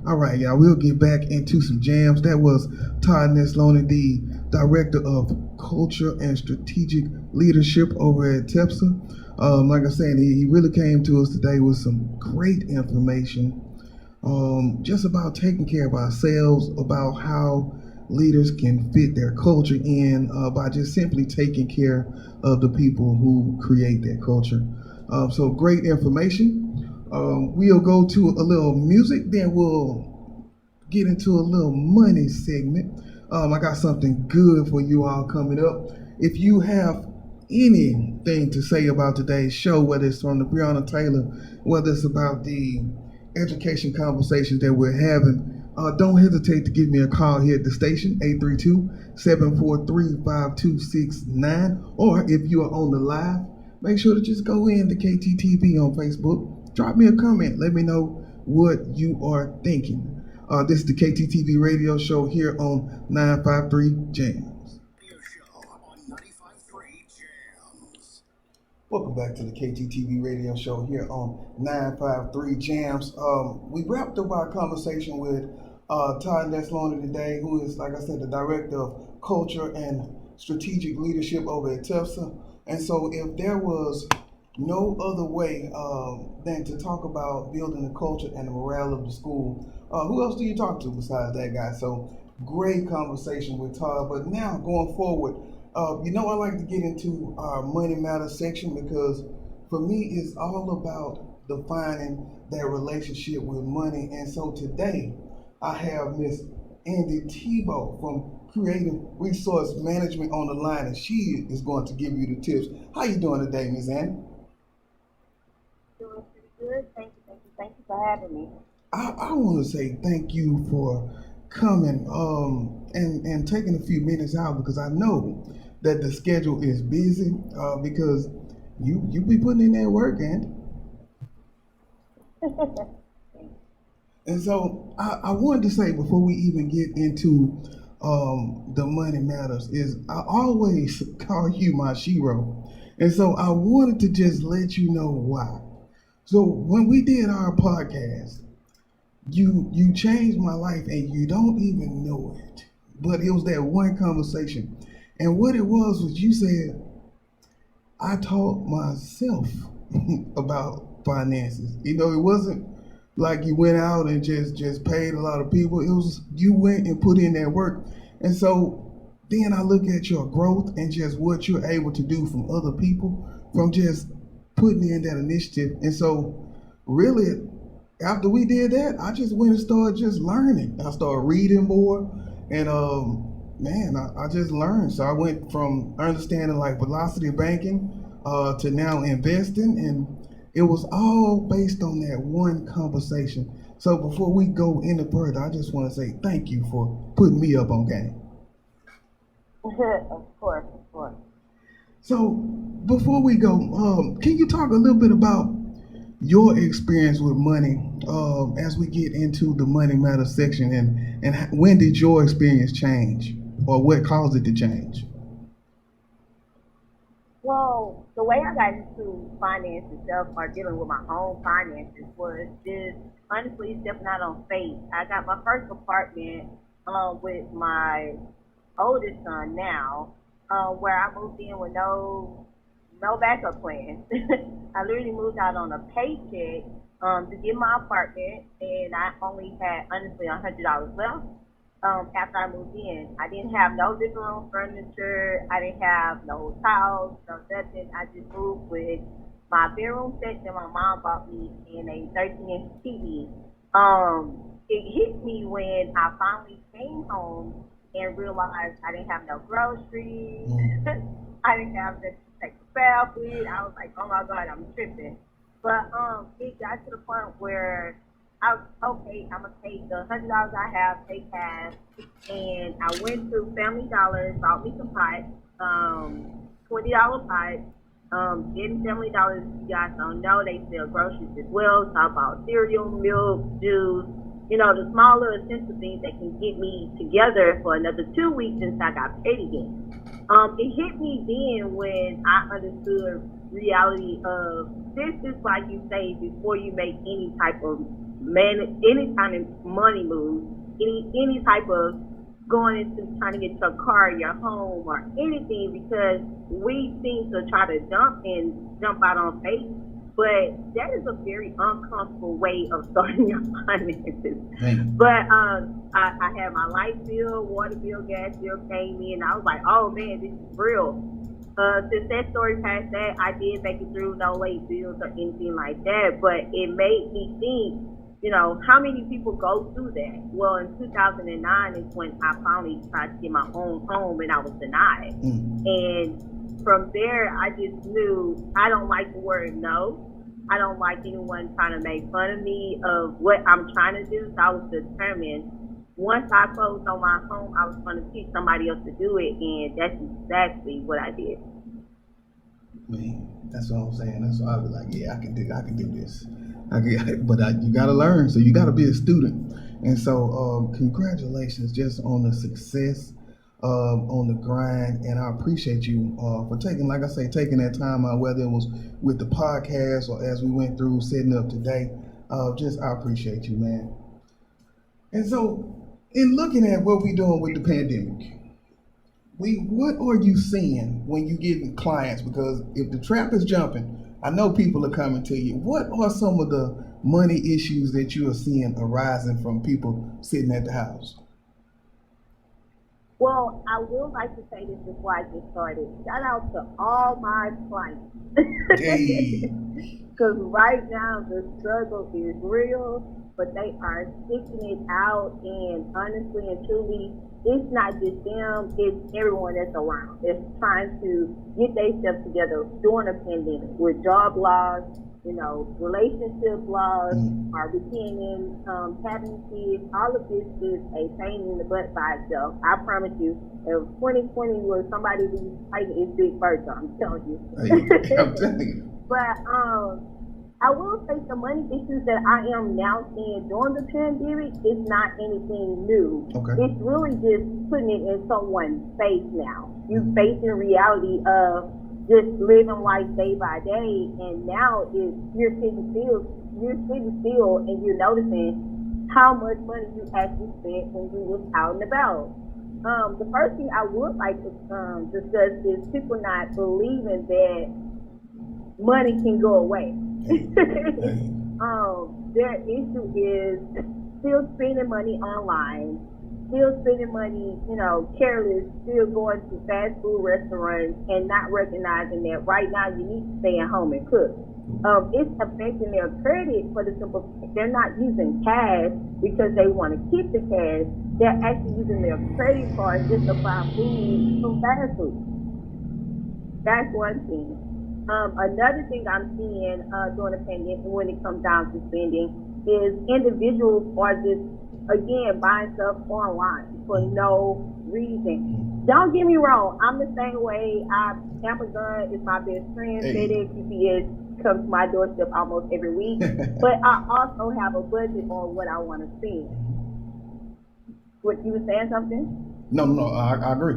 Speaker 3: All right, y'all, we'll get back into some jams. That was Todd Nesloney, the Director of Culture and Strategic Leadership over at TEPSA. Like I said, he really came to us today with some great information, just about taking care of ourselves, about how leaders can fit their culture in by just simply taking care of the people who create that culture. So great information. We'll go to a little music, then we'll get into a little money segment. I got something good for you all coming up. If you have anything to say about today's show, whether it's from the Breonna Taylor, whether it's about the education conversations that we're having, don't hesitate to give me a call here at the station, 832-743-5269. Or if you are on the live, make sure to just go in to KTTeeV on Facebook. Drop me a comment. Let me know what you are thinking. This is the KTTeeV Radio Show here on 953 Jams.
Speaker 2: Radio Show on 95.3 Jams.
Speaker 3: Welcome back to the KTTeeV Radio Show here on 953 Jams. We wrapped up our conversation with Todd Nesloney today, who is, like I said, the Director of Culture and Strategic Leadership over at TEPSA. And so if there was no other way than to talk about building the culture and the morale of the school, who else do you talk to besides that guy? So great conversation with Todd. But now going forward, I like to get into our Money Matters section, because for me, it's all about defining that relationship with money. And so today, I have Miss Andy Thibo from Creative Resource Management on the line, and she is going to give you the tips. How you doing today, Miss Andy?
Speaker 5: Doing pretty good. Thank you for having me.
Speaker 3: I want to say thank you for coming and taking a few minutes out, because I know that the schedule is busy, because you be putting in that work, Andy. And so I wanted to say, before we even get into the Money Matters, is I always call you my shero. And so I wanted to just let you know why. So when we did our podcast, you changed my life and you don't even know it. But it was that one conversation. And what it was you said, I taught myself about finances. It wasn't like you went out and just paid a lot of people. It was you went and put in that work. And so then I look at your growth and just what you're able to do from other people from just putting in that initiative. And so really after we did that, I just went and started just learning. I started reading more and man, I just learned. So I went from understanding like velocity banking to now investing, and it was all based on that one conversation. So before we go any further, I just want to say thank you for putting me up on game.
Speaker 5: Of course, of course.
Speaker 3: So before we go, can you talk a little bit about your experience with money as we get into the Money Matters section, and when did your experience change, or what caused it to change?
Speaker 5: Well, the way I got into finance itself, or dealing with my own finances, was just honestly stepping out on faith. I got my first apartment with my oldest son now, where I moved in with no backup plan. I literally moved out on a paycheck to get my apartment, and I only had honestly $100 left. After I moved in, I didn't have no living room furniture. I didn't have no towels, no nothing. I just moved with my bedroom set that my mom bought me and a 13-inch TV. It hit me when I finally came home and realized I didn't have no groceries. I didn't have nothing to take a bath with. I was like, oh my God, I'm tripping. But it got to the point where I was, okay, I'm going to take the $100 I have, pay cash, and I went to Family Dollar, bought me some pies, $20 pies. In Family Dollar, you guys don't know, they sell groceries as well, so I bought cereal, milk, juice, you know, the small little essential things that can get me together for another 2 weeks until I got paid again. It hit me then when I understood reality of this is like you say before you make any type of any kind of money move, any type of going into trying to get your car, your home, or anything, because we seem to try to jump out on faith, but that is a very uncomfortable way of starting your finances. But I had my light bill, water bill, gas bill came in. I was like, oh man, this is real. Since that story passed that, I did make it through, no late bills or anything like that, but it made me think, you know, how many people go through that? Well, in 2009 is when I finally tried to get my own home and I was denied. And from there, I just knew I don't like the word no. I don't like anyone trying to make fun of me of what I'm trying to do. So I was determined, once I closed on my home, I was going to teach somebody else to do it. And that's exactly what I did.
Speaker 3: Man, that's what I'm saying. That's why I was like, yeah, I can do this. But you got to learn, so you got to be a student. And so congratulations just on the success, on the grind, and I appreciate you for taking that time out, whether it was with the podcast or as we went through setting up today. I appreciate you, man. And so in looking at what we're doing with the pandemic, what are you seeing when you get clients? Because if the trap is jumping, I know people are coming to you. What are some of the money issues that you are seeing arising from people sitting at the house?
Speaker 5: Well, I would like to say this before I get started. Shout out to all my clients. Because right now the struggle is real, but they are sticking it out, and honestly and truly, it's not just them, it's everyone that's around. It's trying to get themselves together during a pandemic with job loss, you know, relationship loss, or beginning, having kids. All of this is a pain in the butt by itself. I promise you, if 2020 was somebody who's fighting his big bird, I'm telling you.
Speaker 3: I'm telling you.
Speaker 5: But I will say the money issues that I am now seeing during the pandemic is not anything new. Okay. It's really just putting it in someone's face now. You're facing reality of just living life day by day, and now you're sitting still and you're noticing how much money you actually spent when you was out and about. The first thing I would like to discuss is people not believing that money can go away. their issue is still spending money online, still spending money, careless, still going to fast food restaurants and not recognizing that right now you need to stay at home and cook. It's affecting their credit for the simple they're not using cash because they want to keep the cash. They're actually using their credit card just to buy food from fast food. That's one thing. Another thing I'm seeing during the pandemic when it comes down to spending is individuals are just, again, buying stuff online for no reason. Don't get me wrong, I'm the same way. Amazon is my best friend. FedEx, UPS comes to my doorstep almost every week. But I also have a budget on what I want to spend. What, you were saying something?
Speaker 3: No, I agree.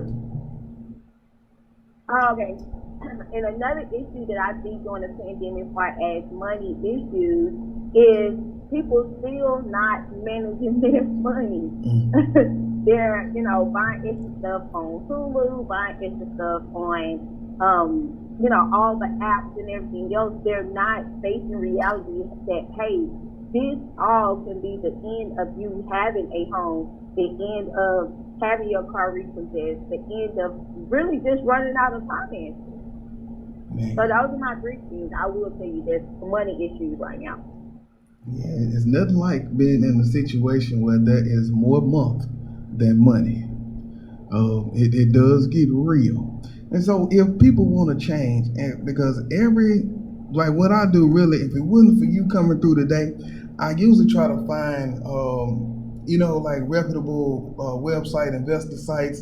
Speaker 5: Okay. And another issue that I see during the pandemic as far as money issues is people still not managing their money. They're, buying extra stuff on Hulu, buying extra stuff on, all the apps and everything else. They're not facing reality that, hey, this all can be the end of you having a home, the end of having your car repossessed, the end of really just running out of finances. So those are my three things. I will tell you there's money issues right now.
Speaker 3: Yeah, it's nothing like being in a situation where there is more month than money. It does get real. And so if people want to change, and because what I do really, if it wasn't for you coming through today, I usually try to find, reputable website, investor sites,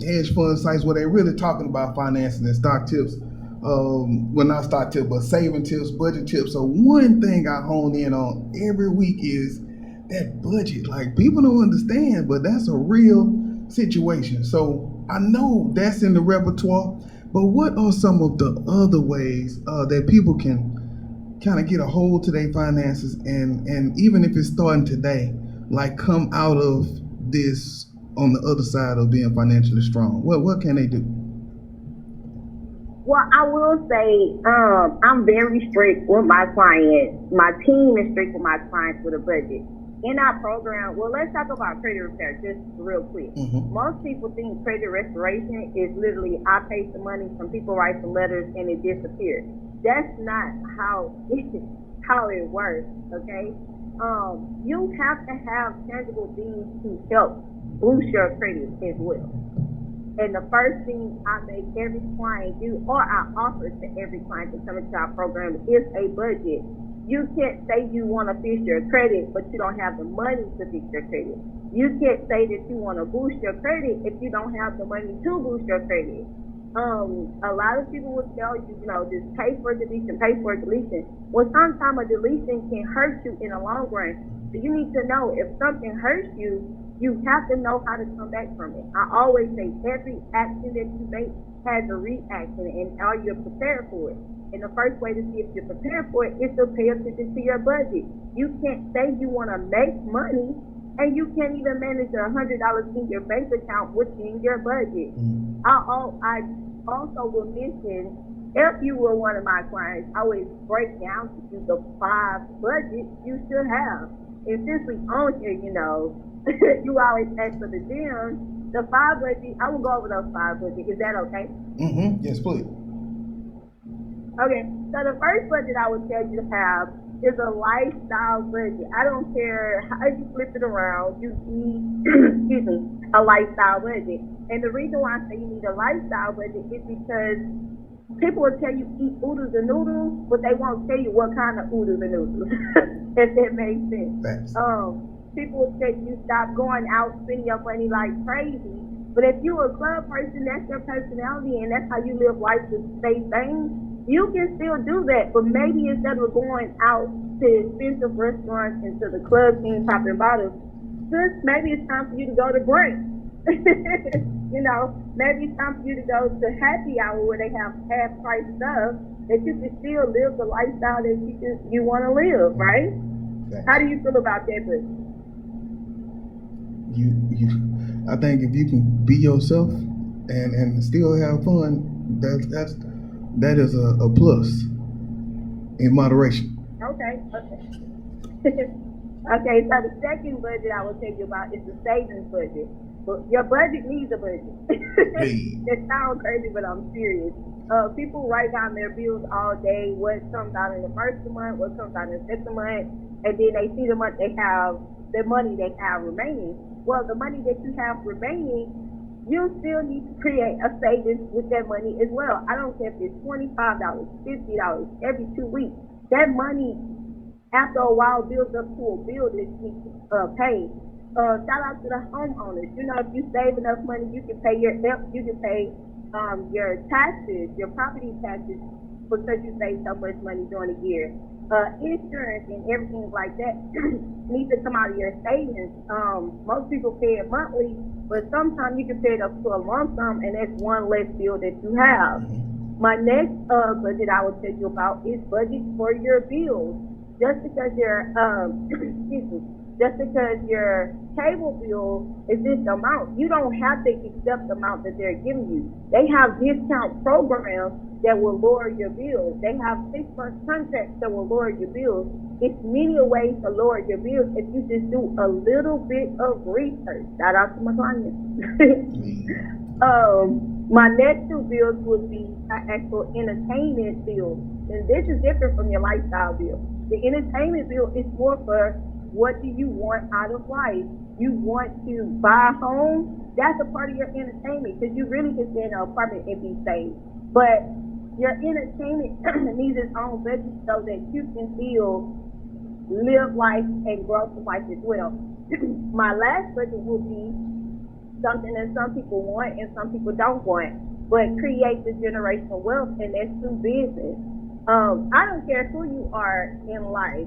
Speaker 3: hedge fund sites where they're really talking about finances and stock tips. Not stock tips, but saving tips, budget tips. So one thing I hone in on every week is that budget. Like, people don't understand, but that's a real situation. So I know that's in the repertoire, but what are some of the other ways that people can kind of get a hold to their finances and even if it's starting today, like come out of this on the other side of being financially strong? What can they do?
Speaker 5: Well, I will say I'm very strict with my clients. My team is strict with my clients with a budget. In our program, let's talk about credit repair just real quick. Most people think credit restoration is literally I pay some money, some people write some letters, and it disappears. That's not how it works, okay? You have to have tangible things to help boost your credit as well. And the first thing I make every client do, or I offer to every client to come into our program, is a budget. You can't say you want to fix your credit, but you don't have the money to fix your credit. You can't say that you want to boost your credit if you don't have the money to boost your credit. A lot of people will tell you, just pay for deletion, pay for deletion. Well, sometimes a deletion can hurt you in the long run. So you need to know if something hurts you, you have to know how to come back from it. I always say every action that you make has a reaction, and are you prepared for it? And the first way to see if you're prepared for it is to pay attention to your budget. You can't say you want to make money and you can't even manage $100 in your bank account within your budget. I also will mention, if you were one of my clients, I would break down to you the 5 budgets you should have. And since we own here, you always ask for the gems. The 5 budgets, I will go over those 5 budgets. Is that okay?
Speaker 3: Yes, please.
Speaker 5: Okay, so the first budget I would tell you to have is a lifestyle budget. I don't care how you flip it around, you need, a lifestyle budget. And the reason why I say you need a lifestyle budget is because people will tell you eat oodles and noodles, but they won't tell you what kind of oodles and noodles, if that makes sense.
Speaker 3: Thanks.
Speaker 5: People will tell you stop going out spending your money like crazy. But if you're a club person, that's your personality and that's how you live life to stay sane. You can still do that, but maybe instead of going out to expensive restaurants and to the clubs and popping bottles, maybe it's time for you to go to brunch. Maybe it's time for you to go to happy hour where they have half price stuff that you can still live the lifestyle that you want to live, right? Okay. How do you feel about that, buddy?
Speaker 3: I think if you can be yourself and still have fun, that is a plus in moderation.
Speaker 5: Okay. Okay, so the second budget I will tell you about is the savings budget. But your budget needs a budget.
Speaker 3: Hey.
Speaker 5: It sounds crazy, but I'm serious. People write down their bills all day, what comes out in the first month, what comes out in the second month, and then they see the month they have, the money they have remaining. Well, the money that you have remaining, you still need to create a savings with that money as well. I don't care if it's $25, $50 every 2 weeks. That money, after a while, builds up to a bill that you need to pay. Shout out to the homeowners. You know, if you save enough money, you can pay your taxes, your property taxes, because you save so much money during the year. Insurance and everything like that needs to come out of your savings. Most people pay it monthly, but sometimes you can pay it up to a lump sum, and that's one less bill that you have. My next budget I will tell you about is budget for your bills. Just because your cable bill is this amount, you don't have to accept the amount that they're giving you. They have discount programs that will lower your bills. They have 6-month contracts that will lower your bills. It's many ways to lower your bills if you just do a little bit of research. Shout out to my clients. My next two bills would be an actual entertainment bill. And this is different from your lifestyle bill. The entertainment bill is more for what do you want out of life. You want to buy a home, that's a part of your entertainment, because you really can stay in an apartment and be safe. But your entertainment needs its own budget so that you can still live life and grow through life as well. My last budget will be something that some people want and some people don't want, but create the generational wealth, and that's through business. I don't care who you are in life.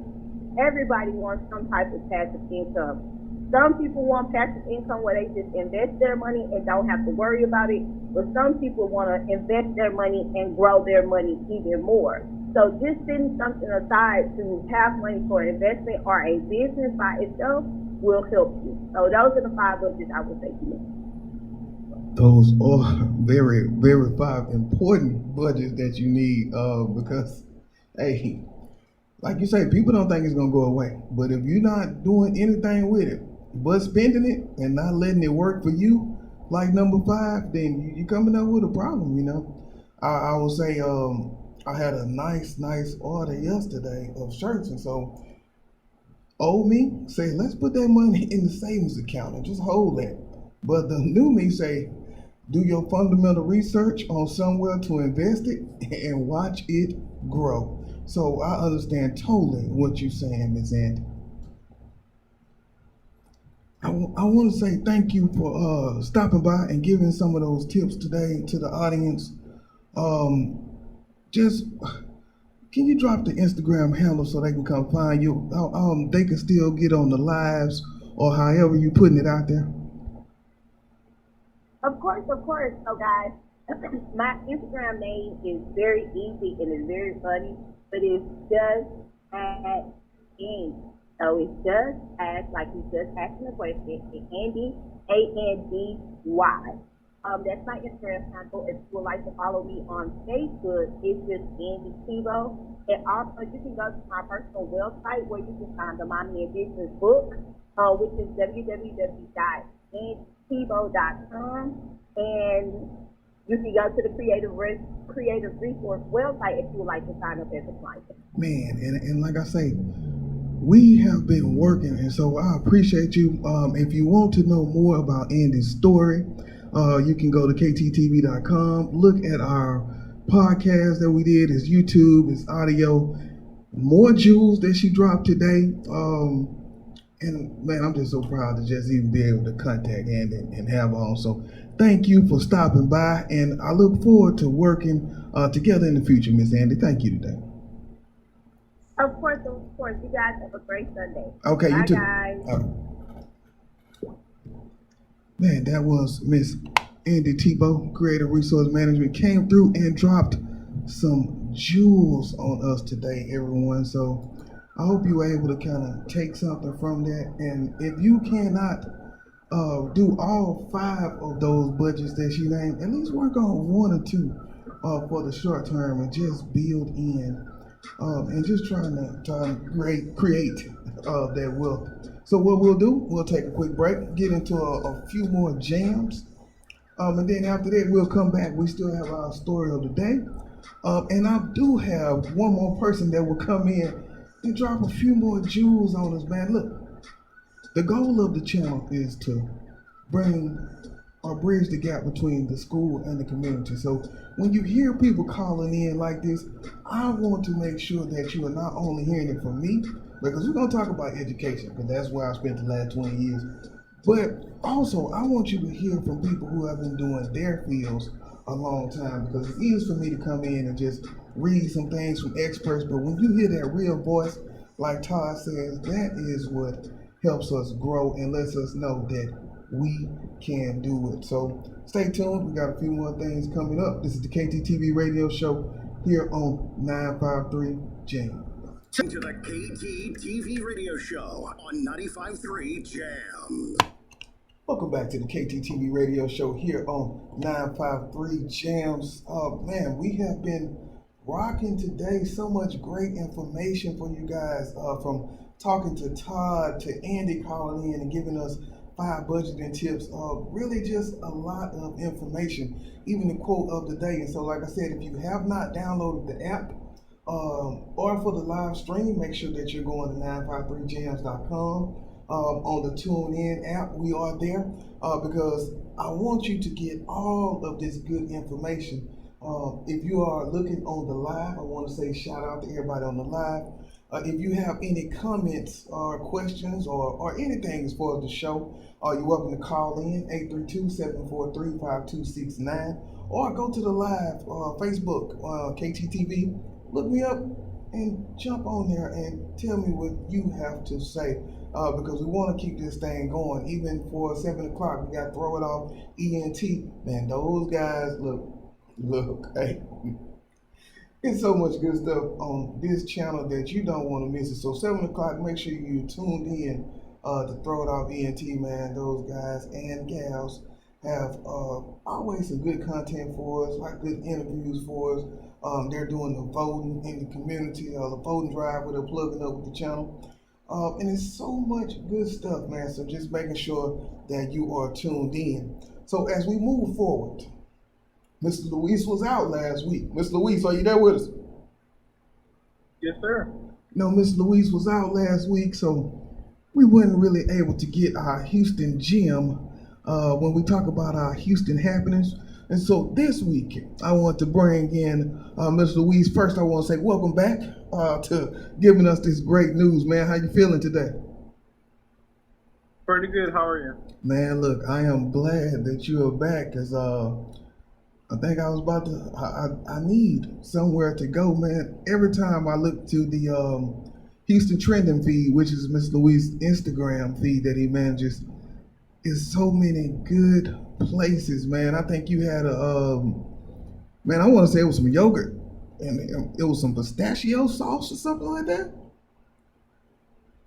Speaker 5: Everybody wants some type of passive income. Some people want passive income where they just invest their money and don't have to worry about it, but some people want to invest their money and grow their money even more. So just setting something aside to have money for investment or a business by itself will help you. So those are the 5 budgets I would say to you.
Speaker 3: Those are very, very 5 important budgets that you need, because, hey, like you say, people don't think it's going to go away. But if you're not doing anything with it, but spending it and not letting it work for you, like number 5, then you're coming up with a problem, you know. I will say I had a nice order yesterday of shirts, and so old me say, let's put that money in the savings account and just hold that. But the new me say, do your fundamental research on somewhere to invest it and watch it grow. So I understand totally what you're saying, Ms. Andy. I want to say thank you for stopping by and giving some of those tips today to the audience. Just can you drop the Instagram handle so they can come find you? They can still get on the lives or however you putting it out there.
Speaker 5: Of course. So guys, my Instagram name is very easy and it's very funny, but it's just at Andy. So it's just as, like you just asking the question, Andy, Andy. That's my Instagram handle. If you would like to follow me on Facebook, it's just Andy Thibo. And also you can go to my personal website where you can find the Mommy and Business book, which is www.andythibo.com. And you can go to the Creative Resource website if you would like to sign up as a client.
Speaker 3: Man, and like I say, we have been working, and so I appreciate you. If you want to know more about Andy's story, you can go to KTTeeV.com. Look at our podcast that we did. It's YouTube, it's audio. More jewels that she dropped today. And man, I'm just so proud to just even be able to contact Andy and have her on. So thank you for stopping by, and I look forward to working together in the future, Miss Andy. Thank you today.
Speaker 5: Of course. You guys have a great Sunday.
Speaker 3: Okay,
Speaker 5: bye,
Speaker 3: you too.
Speaker 5: Guys.
Speaker 3: Man, that was Miss Andy Thibo, Creative Resource Management, came through and dropped some jewels on us today, everyone. So I hope you were able to kind of take something from that. And if you cannot do all 5 of those budgets that she named, at least work on 1 or 2 for the short term and just build in and just trying to create that wealth. So what we'll do, we'll take a quick break, get into a few more jams, and then after that we'll come back. We still have our story of the day, and I do have one more person that will come in and drop a few more jewels on us, man. Look, the goal of the channel is to bring or bridge the gap between the school and the community. So when you hear people calling in like this, I want to make sure that you are not only hearing it from me, because we're going to talk about education, because that's where I spent the last 20 years, but also I want you to hear from people who have been doing their fields a long time, because it's easy for me to come in and just read some things from experts, but when you hear that real voice, like Todd says, that is what helps us grow and lets us know that we can do it. So stay tuned. We got a few more things coming up. This is the KTTeeV Radio Show here on 953 Jam.
Speaker 2: To the KTTeeV Radio Show on 95.3 Jam.
Speaker 3: Welcome back to the KTTeeV Radio Show here on 953 Jams. Man, we have been rocking today. So much great information for you guys, from talking to Todd to Andy calling in and giving us 5 budgeting tips. Really just a lot of information, even the quote of the day. And so like I said, if you have not downloaded the app, or for the live stream, make sure that you're going to 953jams.com. On the TuneIn app, we are there, because I want you to get all of this good information. If you are looking on the live, I want to say shout out to everybody on the live. If you have any comments or questions or anything as far as the show, you're welcome to call in 832-743-5269, or go to the live Facebook, KTTeeV. Look me up and jump on there and tell me what you have to say, because we want to keep this thing going. Even for 7 o'clock, we got to throw it off ENT. Man, those guys, look, hey. It's so much good stuff on this channel that you don't want to miss it. So 7 o'clock, make sure you tuned in to Throw It Off ENT, man. Those guys and gals have always some good content for us, like good interviews for us. They're doing the voting in the community, the voting drive where they're plugging up with the channel. And it's so much good stuff, man. So just making sure that you are tuned in. So as we move forward, Mr. Luis was out last week. Mr. Luis, are you there with us?
Speaker 6: Yes, sir.
Speaker 3: No, Mr. Luis was out last week, so we weren't really able to get our Houston gem when we talk about our Houston happenings. And so this week, I want to bring in Mr. Luis. First, I want to say welcome back to giving us this great news, man. How you feeling today?
Speaker 6: Pretty good. How are you?
Speaker 3: Man, look, I am glad that you are back, because I think I was about to, I need somewhere to go, man. Every time I look to the Houston trending feed, which is Mr. Luis' Instagram feed that he manages, is so many good places, man. I think you had man, I want to say it was some yogurt and it was some pistachio sauce or something like that.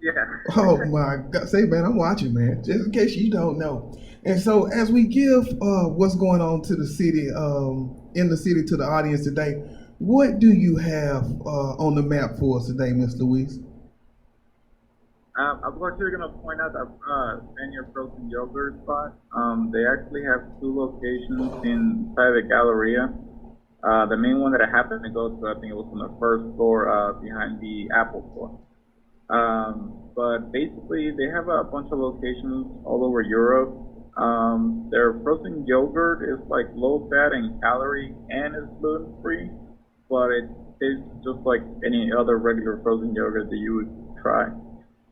Speaker 6: Yeah.
Speaker 3: Oh my God. Say, man, I'm watching, man, just in case you don't know. And so as we give what's going on to the city, in the city, to the audience today, what do you have on the map for us today, Mr. Luis?
Speaker 6: I was actually going to point out that Spaniard frozen yogurt spot. They actually have 2 locations inside the Galleria. The main one that I happened to go to, I think it was on the first floor behind the Apple store. But basically, they have a bunch of locations all over Europe. Their frozen yogurt is like low fat and calorie and is gluten free, but it tastes just like any other regular frozen yogurt that you would try.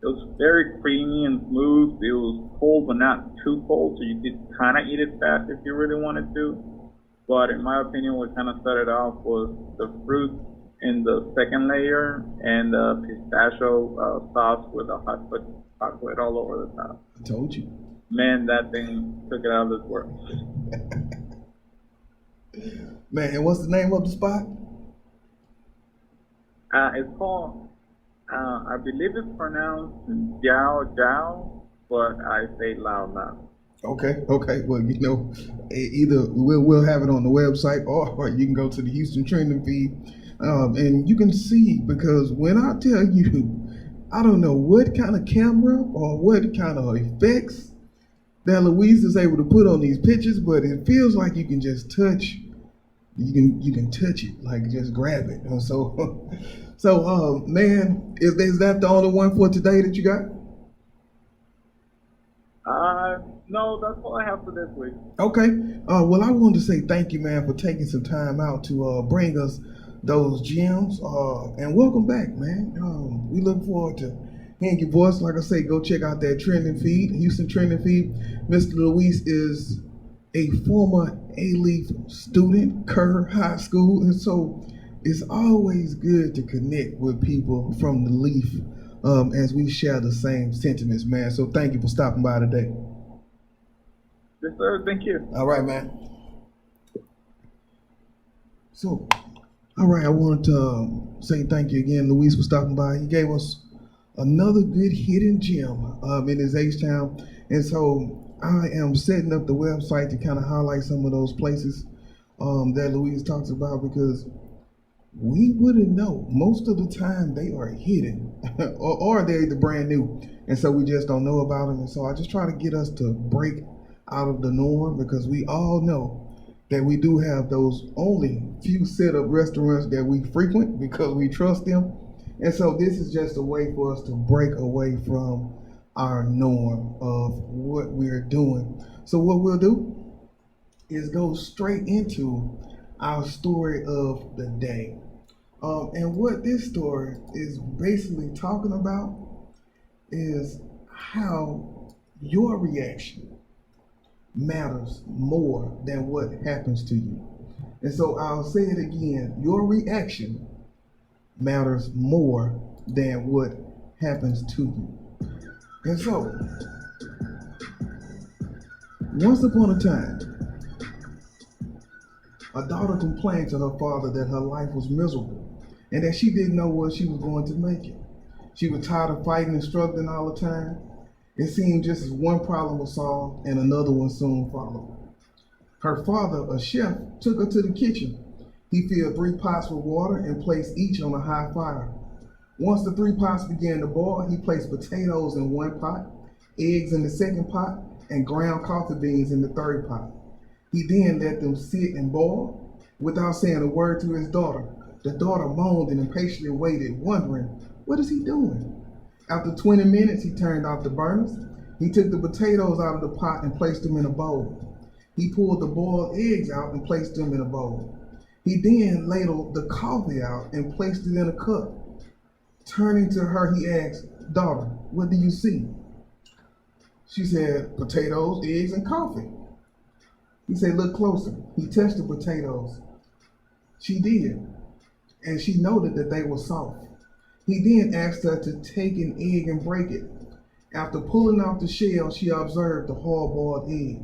Speaker 6: It was very creamy and smooth. It was cold, but not too cold, so you could kind of eat it fast if you really wanted to. But in my opinion, what kind of started off was the fruit in the second layer and the pistachio sauce with a hot chocolate all over the top.
Speaker 3: I told you.
Speaker 6: Man, that thing took it out of this world.
Speaker 3: Man, and what's the name of the spot?
Speaker 6: It's called, I believe it's pronounced Jiao, but I say Lao.
Speaker 3: Okay. Well, you know, either we'll have it on the website, or you can go to the Houston trending feed. And you can see, because when I tell you, I don't know what kind of camera or what kind of effects that Louise is able to put on these pictures, but it feels like you can just touch. You can touch it, like just grab it. And so, man, is that the only one for today that you got?
Speaker 6: No, that's all I have for this week.
Speaker 3: Okay. Well, I wanted to say thank you, man, for taking some time out to bring us those gems. And welcome back, man. We look forward to hearing your voice. Like I say, go check out that trending feed, Houston trending feed. Mr. Luis is a former A-Leaf student, Kerr High School, and so it's always good to connect with people from the Leaf as we share the same sentiments, man. So thank you for stopping by today.
Speaker 6: Yes, sir. Thank you.
Speaker 3: All right, man. So, all right, I wanted to say thank you again, Luis, for stopping by. He gave us another good hidden gem in his H-Town. And so I am setting up the website to kind of highlight some of those places that Luis talks about, because we wouldn't know. Most of the time they are hidden or they're either brand new. And so we just don't know about them. And so I just try to get us to break out of the norm, because we all know that we do have those only few set of restaurants that we frequent because we trust them. And so this is just a way for us to break away from our norm of what we're doing. So what we'll do is go straight into our story of the day. And what this story is basically talking about is how your reaction matters more than what happens to you. And so I'll say it again, your reaction matters more than what happens to you. And so, once upon a time, a daughter complained to her father that her life was miserable and that she didn't know what she was going to make it. She was tired of fighting and struggling all the time. It seemed just as one problem was solved and another one soon followed. Her father, a chef, took her to the kitchen. He filled 3 pots with water and placed each on a high fire. Once the 3 pots began to boil, he placed potatoes in 1 pot, eggs in the 2nd pot, and ground coffee beans in the 3rd pot. He then let them sit and boil without saying a word to his daughter. The daughter moaned and impatiently waited, wondering, what is he doing? After 20 minutes, he turned off the burners. He took the potatoes out of the pot and placed them in a bowl. He pulled the boiled eggs out and placed them in a bowl. He then ladled the coffee out and placed it in a cup. Turning to her, he asked, daughter, what do you see? She said, potatoes, eggs, and coffee. He said, look closer. He touched the potatoes. She did, and she noted that they were soft. He then asked her to take an egg and break it. After pulling off the shell, she observed the hard-boiled egg.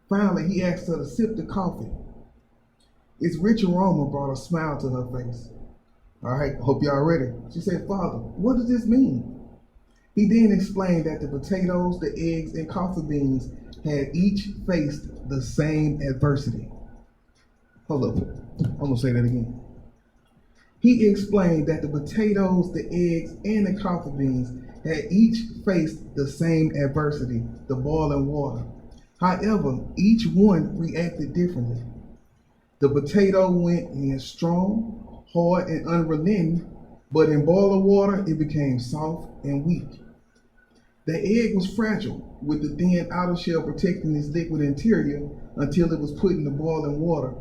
Speaker 3: Finally, he asked her to sip the coffee. Its rich aroma brought a smile to her face. All right, hope y'all ready. She said, Father, what does this mean? He then explained that the potatoes, the eggs, and coffee beans had each faced the same adversity. Hold up, I'm gonna say that again. He explained that the potatoes, the eggs, and the coffee beans had each faced the same adversity, the boiling water. However, each one reacted differently. The potato went in strong, hard, and unrelenting, but in boiling water, it became soft and weak. The egg was fragile, with the thin outer shell protecting its liquid interior until it was put in the boiling water.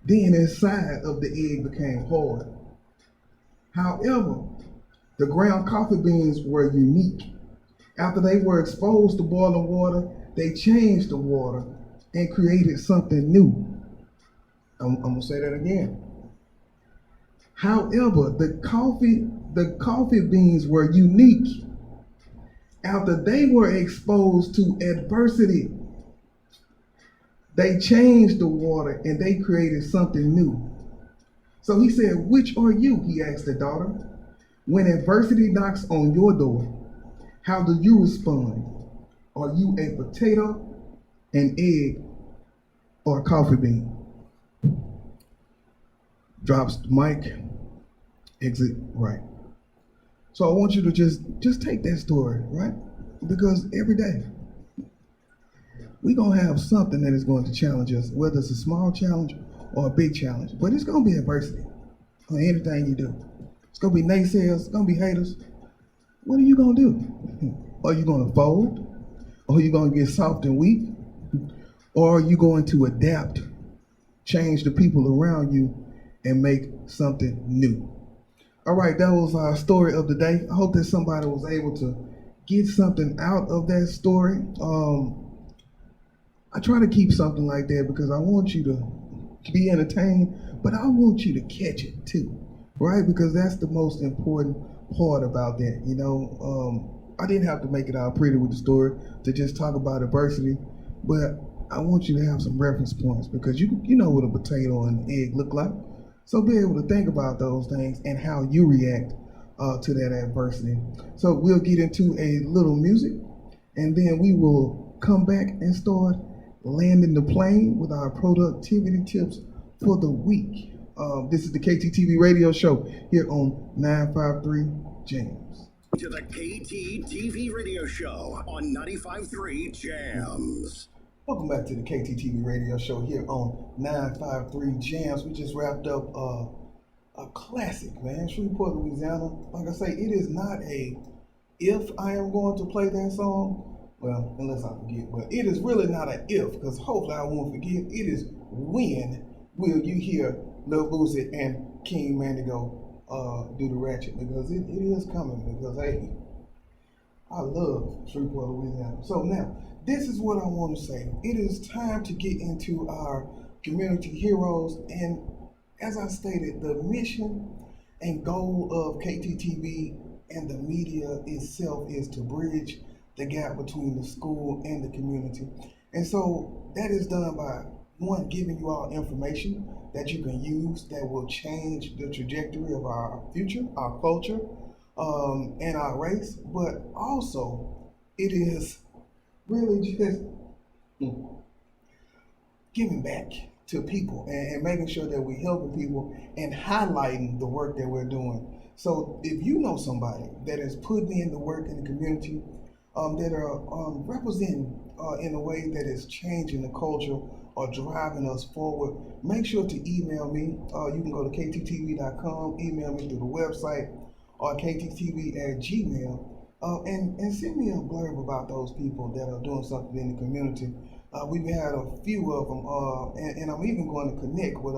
Speaker 3: Then inside of the egg became hard. However, the ground coffee beans were unique. After they were exposed to boiling water, they changed the water and created something new. I'm gonna say that again. However, the coffee beans were unique. After they were exposed to adversity, they changed the water and they created something new. So he said, which are you? He asked the daughter. When adversity knocks on your door, how do you respond? Are you a potato, an egg, or a coffee bean? Drops the mic. Right. So I want you to just take that story, right? Because every day we're gonna have something that is going to challenge us, whether it's a small challenge or a big challenge. But it's gonna be adversity on anything you do. It's gonna be naysayers, it's gonna be haters. What are you gonna do? Are you gonna fold? Or are you gonna get soft and weak? Or are you going to adapt, change the people around you, and make something new? All right, that was our story of the day. I hope that somebody was able to get something out of that story. I try to keep something like that because I want you to be entertained, but I want you to catch it too, right? Because that's the most important part about that. You know, I didn't have to make it all pretty with the story to just talk about adversity, but I want you to have some reference points because you know what a potato and an egg look like. So be able to think about those things and how you react to that adversity. So we'll get into a little music and then we will come back and start landing the plane with our productivity tips for the week. This is the KTTeeV Radio Show here on 953 Jams.
Speaker 2: To the KTTeeV Radio Show on 95.3 Jams.
Speaker 3: Welcome back to the KTTeeV Radio Show here on 953 Jams. We just wrapped up a classic, man. Shreveport, Louisiana. Like I say, it is not a if I am going to play that song. Well, unless I forget, but it is really not an if, because hopefully I won't forget. It is when will you hear Lil Boosie and King Mandigo do the ratchet, because it is coming, because hey, I love Shreveport, Louisiana. So now, this is what I want to say. It is time to get into our community heroes, and as I stated, the mission and goal of KTTeeV and the media itself is to bridge the gap between the school and the community. And so that is done by, one, giving you all information that you can use that will change the trajectory of our future, our culture, and our race. But also, it is really just giving back to people and making sure that we're helping people and highlighting the work that we're doing. So if you know somebody that is putting in the work in the community, that are representing in a way that is changing the culture or driving us forward, make sure to email me. You can go to kttv.com, email me through the website, or kttv@gmail, and send me a blurb about those people that are doing something in the community. We've had a few of them, and I'm even going to connect with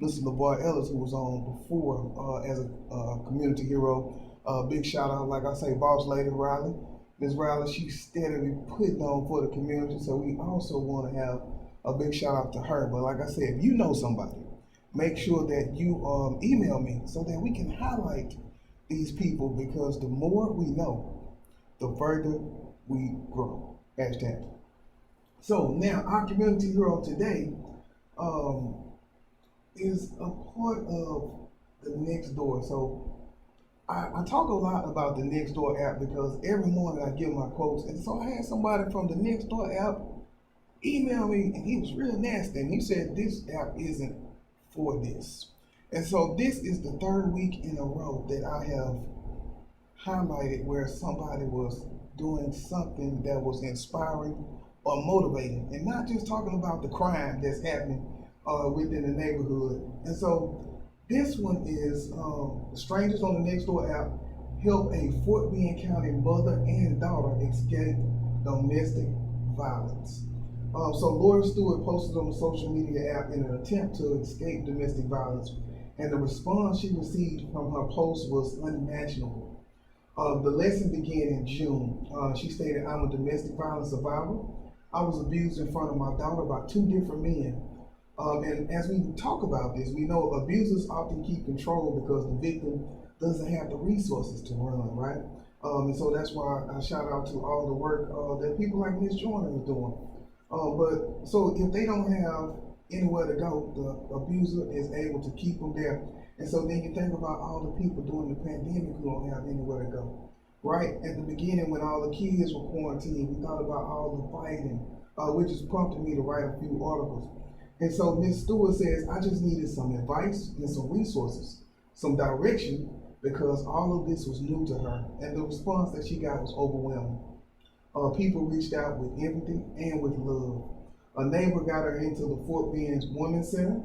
Speaker 3: Mr. LeVar Ellis, who was on before as a community hero. Big shout out, like I say, boss lady Riley. Ms. Riley, she's steadily putting on for the community, so we also want to have a big shout out to her. But like I said, if you know somebody, make sure that you email me so that we can highlight these people, because the more we know, the further we grow. Hashtag. So now our community hero today is a part of the Nextdoor. So I talk a lot about the Nextdoor app because every morning I give my quotes. And so I had somebody from the Nextdoor app email me, and he was real nasty. And he said, this app isn't for this. And so this is the third week in a row that I have highlighted where somebody was doing something that was inspiring or motivating, and not just talking about the crime that's happening within the neighborhood. And so this one is strangers on the Nextdoor app help a Fort Bend County mother and daughter escape domestic violence. So Laura Stewart posted on the social media app in an attempt to escape domestic violence, and the response she received from her post was unimaginable. The lesson began in June. She stated, "I'm a domestic violence survivor. I was abused in front of my daughter by two different men. And as we talk about this, we know abusers often keep control because the victim doesn't have the resources to run, right? And so that's why I shout out to all the work that people like Ms. Joyner is doing. But so if they don't have anywhere to go, the abuser is able to keep them there. And so then you think about all the people during the pandemic who don't have anywhere to go, right? At the beginning, when all the kids were quarantined, we thought about all the fighting, which has prompted me to write a few articles. And so Ms. Stewart says, I just needed some advice and some resources. some direction because all of this was new to her, and the response that she got was overwhelming. People reached out with empathy and with love. A neighbor got her into the Fort Bend Women's Center,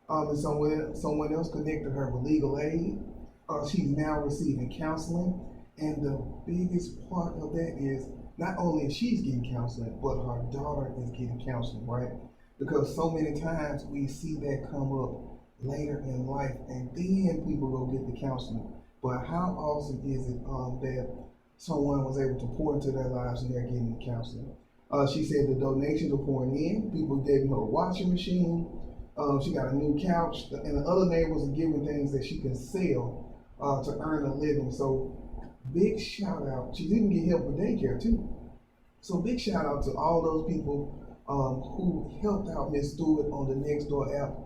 Speaker 3: and someone else connected her with legal aid. She's now receiving counseling, and the biggest part of that is not only is she's getting counseling, but her daughter is getting counseling, right? Because so many times we see that come up later in life, and then people go get the counseling. But how awesome is it that someone was able to pour into their lives and they're getting the counseling? She said the donations are pouring in. People gave her a washing machine. She got a new couch, and the other neighbors are giving things that she can sell to earn a living. So big shout out. She's even getting help with daycare too. So big shout out to all those people who helped out Miss Stewart on the Nextdoor app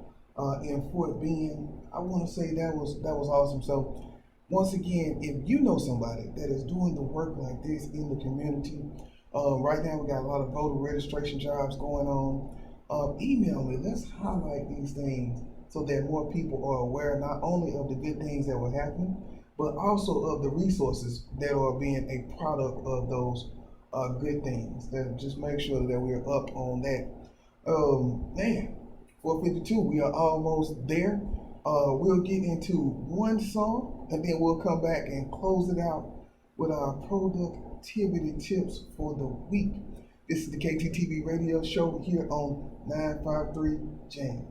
Speaker 3: in Fort Bend. I want to say that was awesome. So once again, if you know somebody that is doing the work like this in the community, right now we got a lot of voter registration jobs going on. Email me. Let's highlight these things so that more people are aware not only of the good things that were happening, but also of the resources that are being a product of those good things. That just make sure that we're up on that. Man, 4:52, we are almost there. We'll get into one song and then we'll come back and close it out with our productivity tips for the week. This is the KTTeeV Radio Show here on 953 Jams.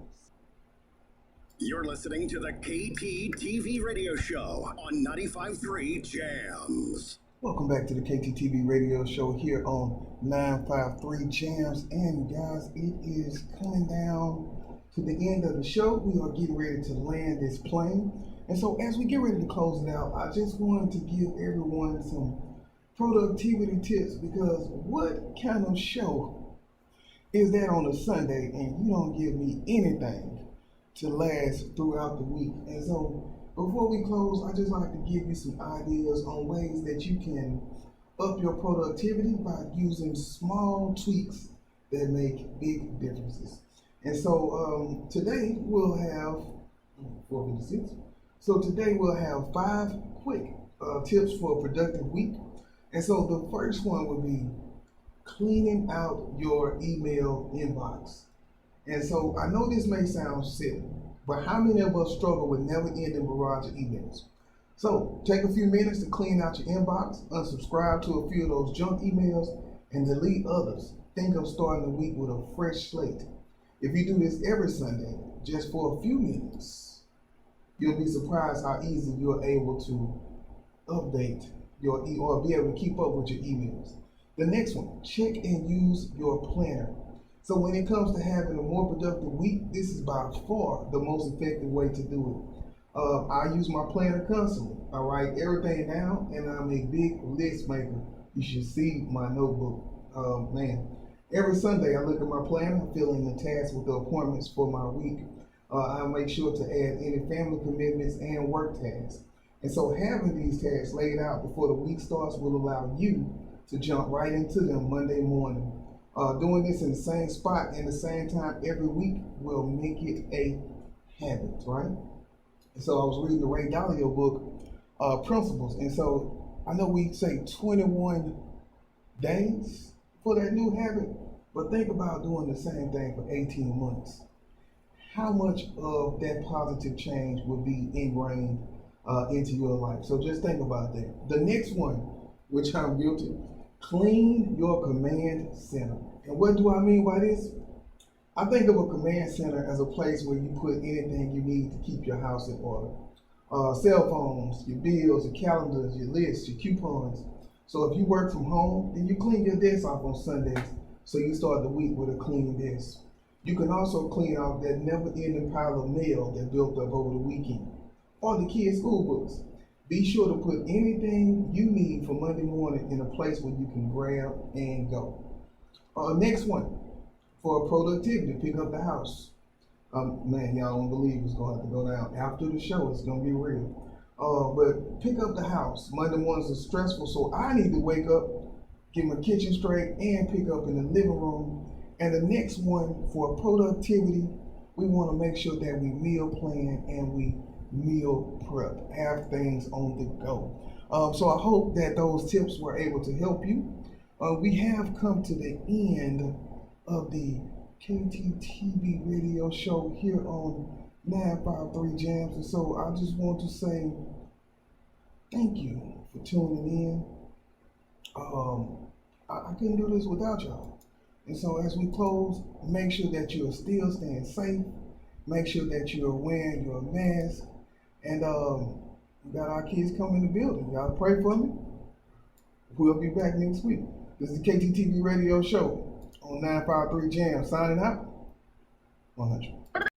Speaker 2: You're listening to the KTTeeV Radio Show on 95.3 Jams.
Speaker 3: Welcome back to the KTTeeV Radio Show here on 953 Jams. And guys, it is coming down to the end of the show. We are getting ready to land this plane. And so as we get ready to close it out, I just wanted to give everyone some productivity tips, because what kind of show is that on a Sunday and you don't give me anything to last throughout the week? And so before we close, I just like to give you some ideas on ways that you can up your productivity by using small tweaks that make big differences. And so today we'll have 4:56. So today we'll have 5 quick tips for a productive week. And so the first one would be cleaning out your email inbox. And so I know this may sound silly, but how many of us struggle with never-ending barrage of emails? So take a few minutes to clean out your inbox, unsubscribe to a few of those junk emails, and delete others. Think of starting the week with a fresh slate. If you do this every Sunday, just for a few minutes, you'll be surprised how easy you're able to update your or be able to keep up with your emails. The next one, check and use your planner. So when it comes to having a more productive week, this is by far the most effective way to do it. I use my planner constantly. I write everything down, and I'm a big list maker. You should see my notebook. Every Sunday I look at my planner, fill in the tasks with the appointments for my week. I make sure to add any family commitments and work tasks. And so having these tasks laid out before the week starts will allow you to jump right into them Monday morning. Doing this in the same spot and the same time every week will make it a habit, right? And so I was reading the Ray Dalio book, Principles. And so I know we say 21 days for that new habit, but think about doing the same thing for 18 months. How much of that positive change will be ingrained into your life? So just think about that. The next one, which I'm guilty, clean your command center. And what do I mean by this? I think of a command center as a place where you put anything you need to keep your house in order. Cell phones, your bills, your calendars, your lists, your coupons. So if you work from home, then you clean your desk off on Sundays so you start the week with a clean desk. You can also clean out that never-ending pile of mail that built up over the weekend, or the kids' school books. Be sure to put anything you need for Monday morning in a place where you can grab and go. Next one, for productivity, pick up the house. Man, y'all don't believe it's going to have to go down. After the show, it's going to be real. But pick up the house. Monday mornings are stressful, so I need to wake up, get my kitchen straight, and pick up in the living room. And the next one, for productivity, we want to make sure that we meal plan and we meal prep, have things on the go. So I hope that those tips were able to help you. We have come to the end of the KTTeeV Radio Show here on 953 Jams, and so I just want to say thank you for tuning in. I couldn't do this without y'all. And so as we close, make sure that you are still staying safe. Make sure that you are wearing your mask. And we got our kids coming in the building. Y'all pray for me. We'll be back next week. This is the KTTeeV Radio Show on 953 Jam. Signing out. 100.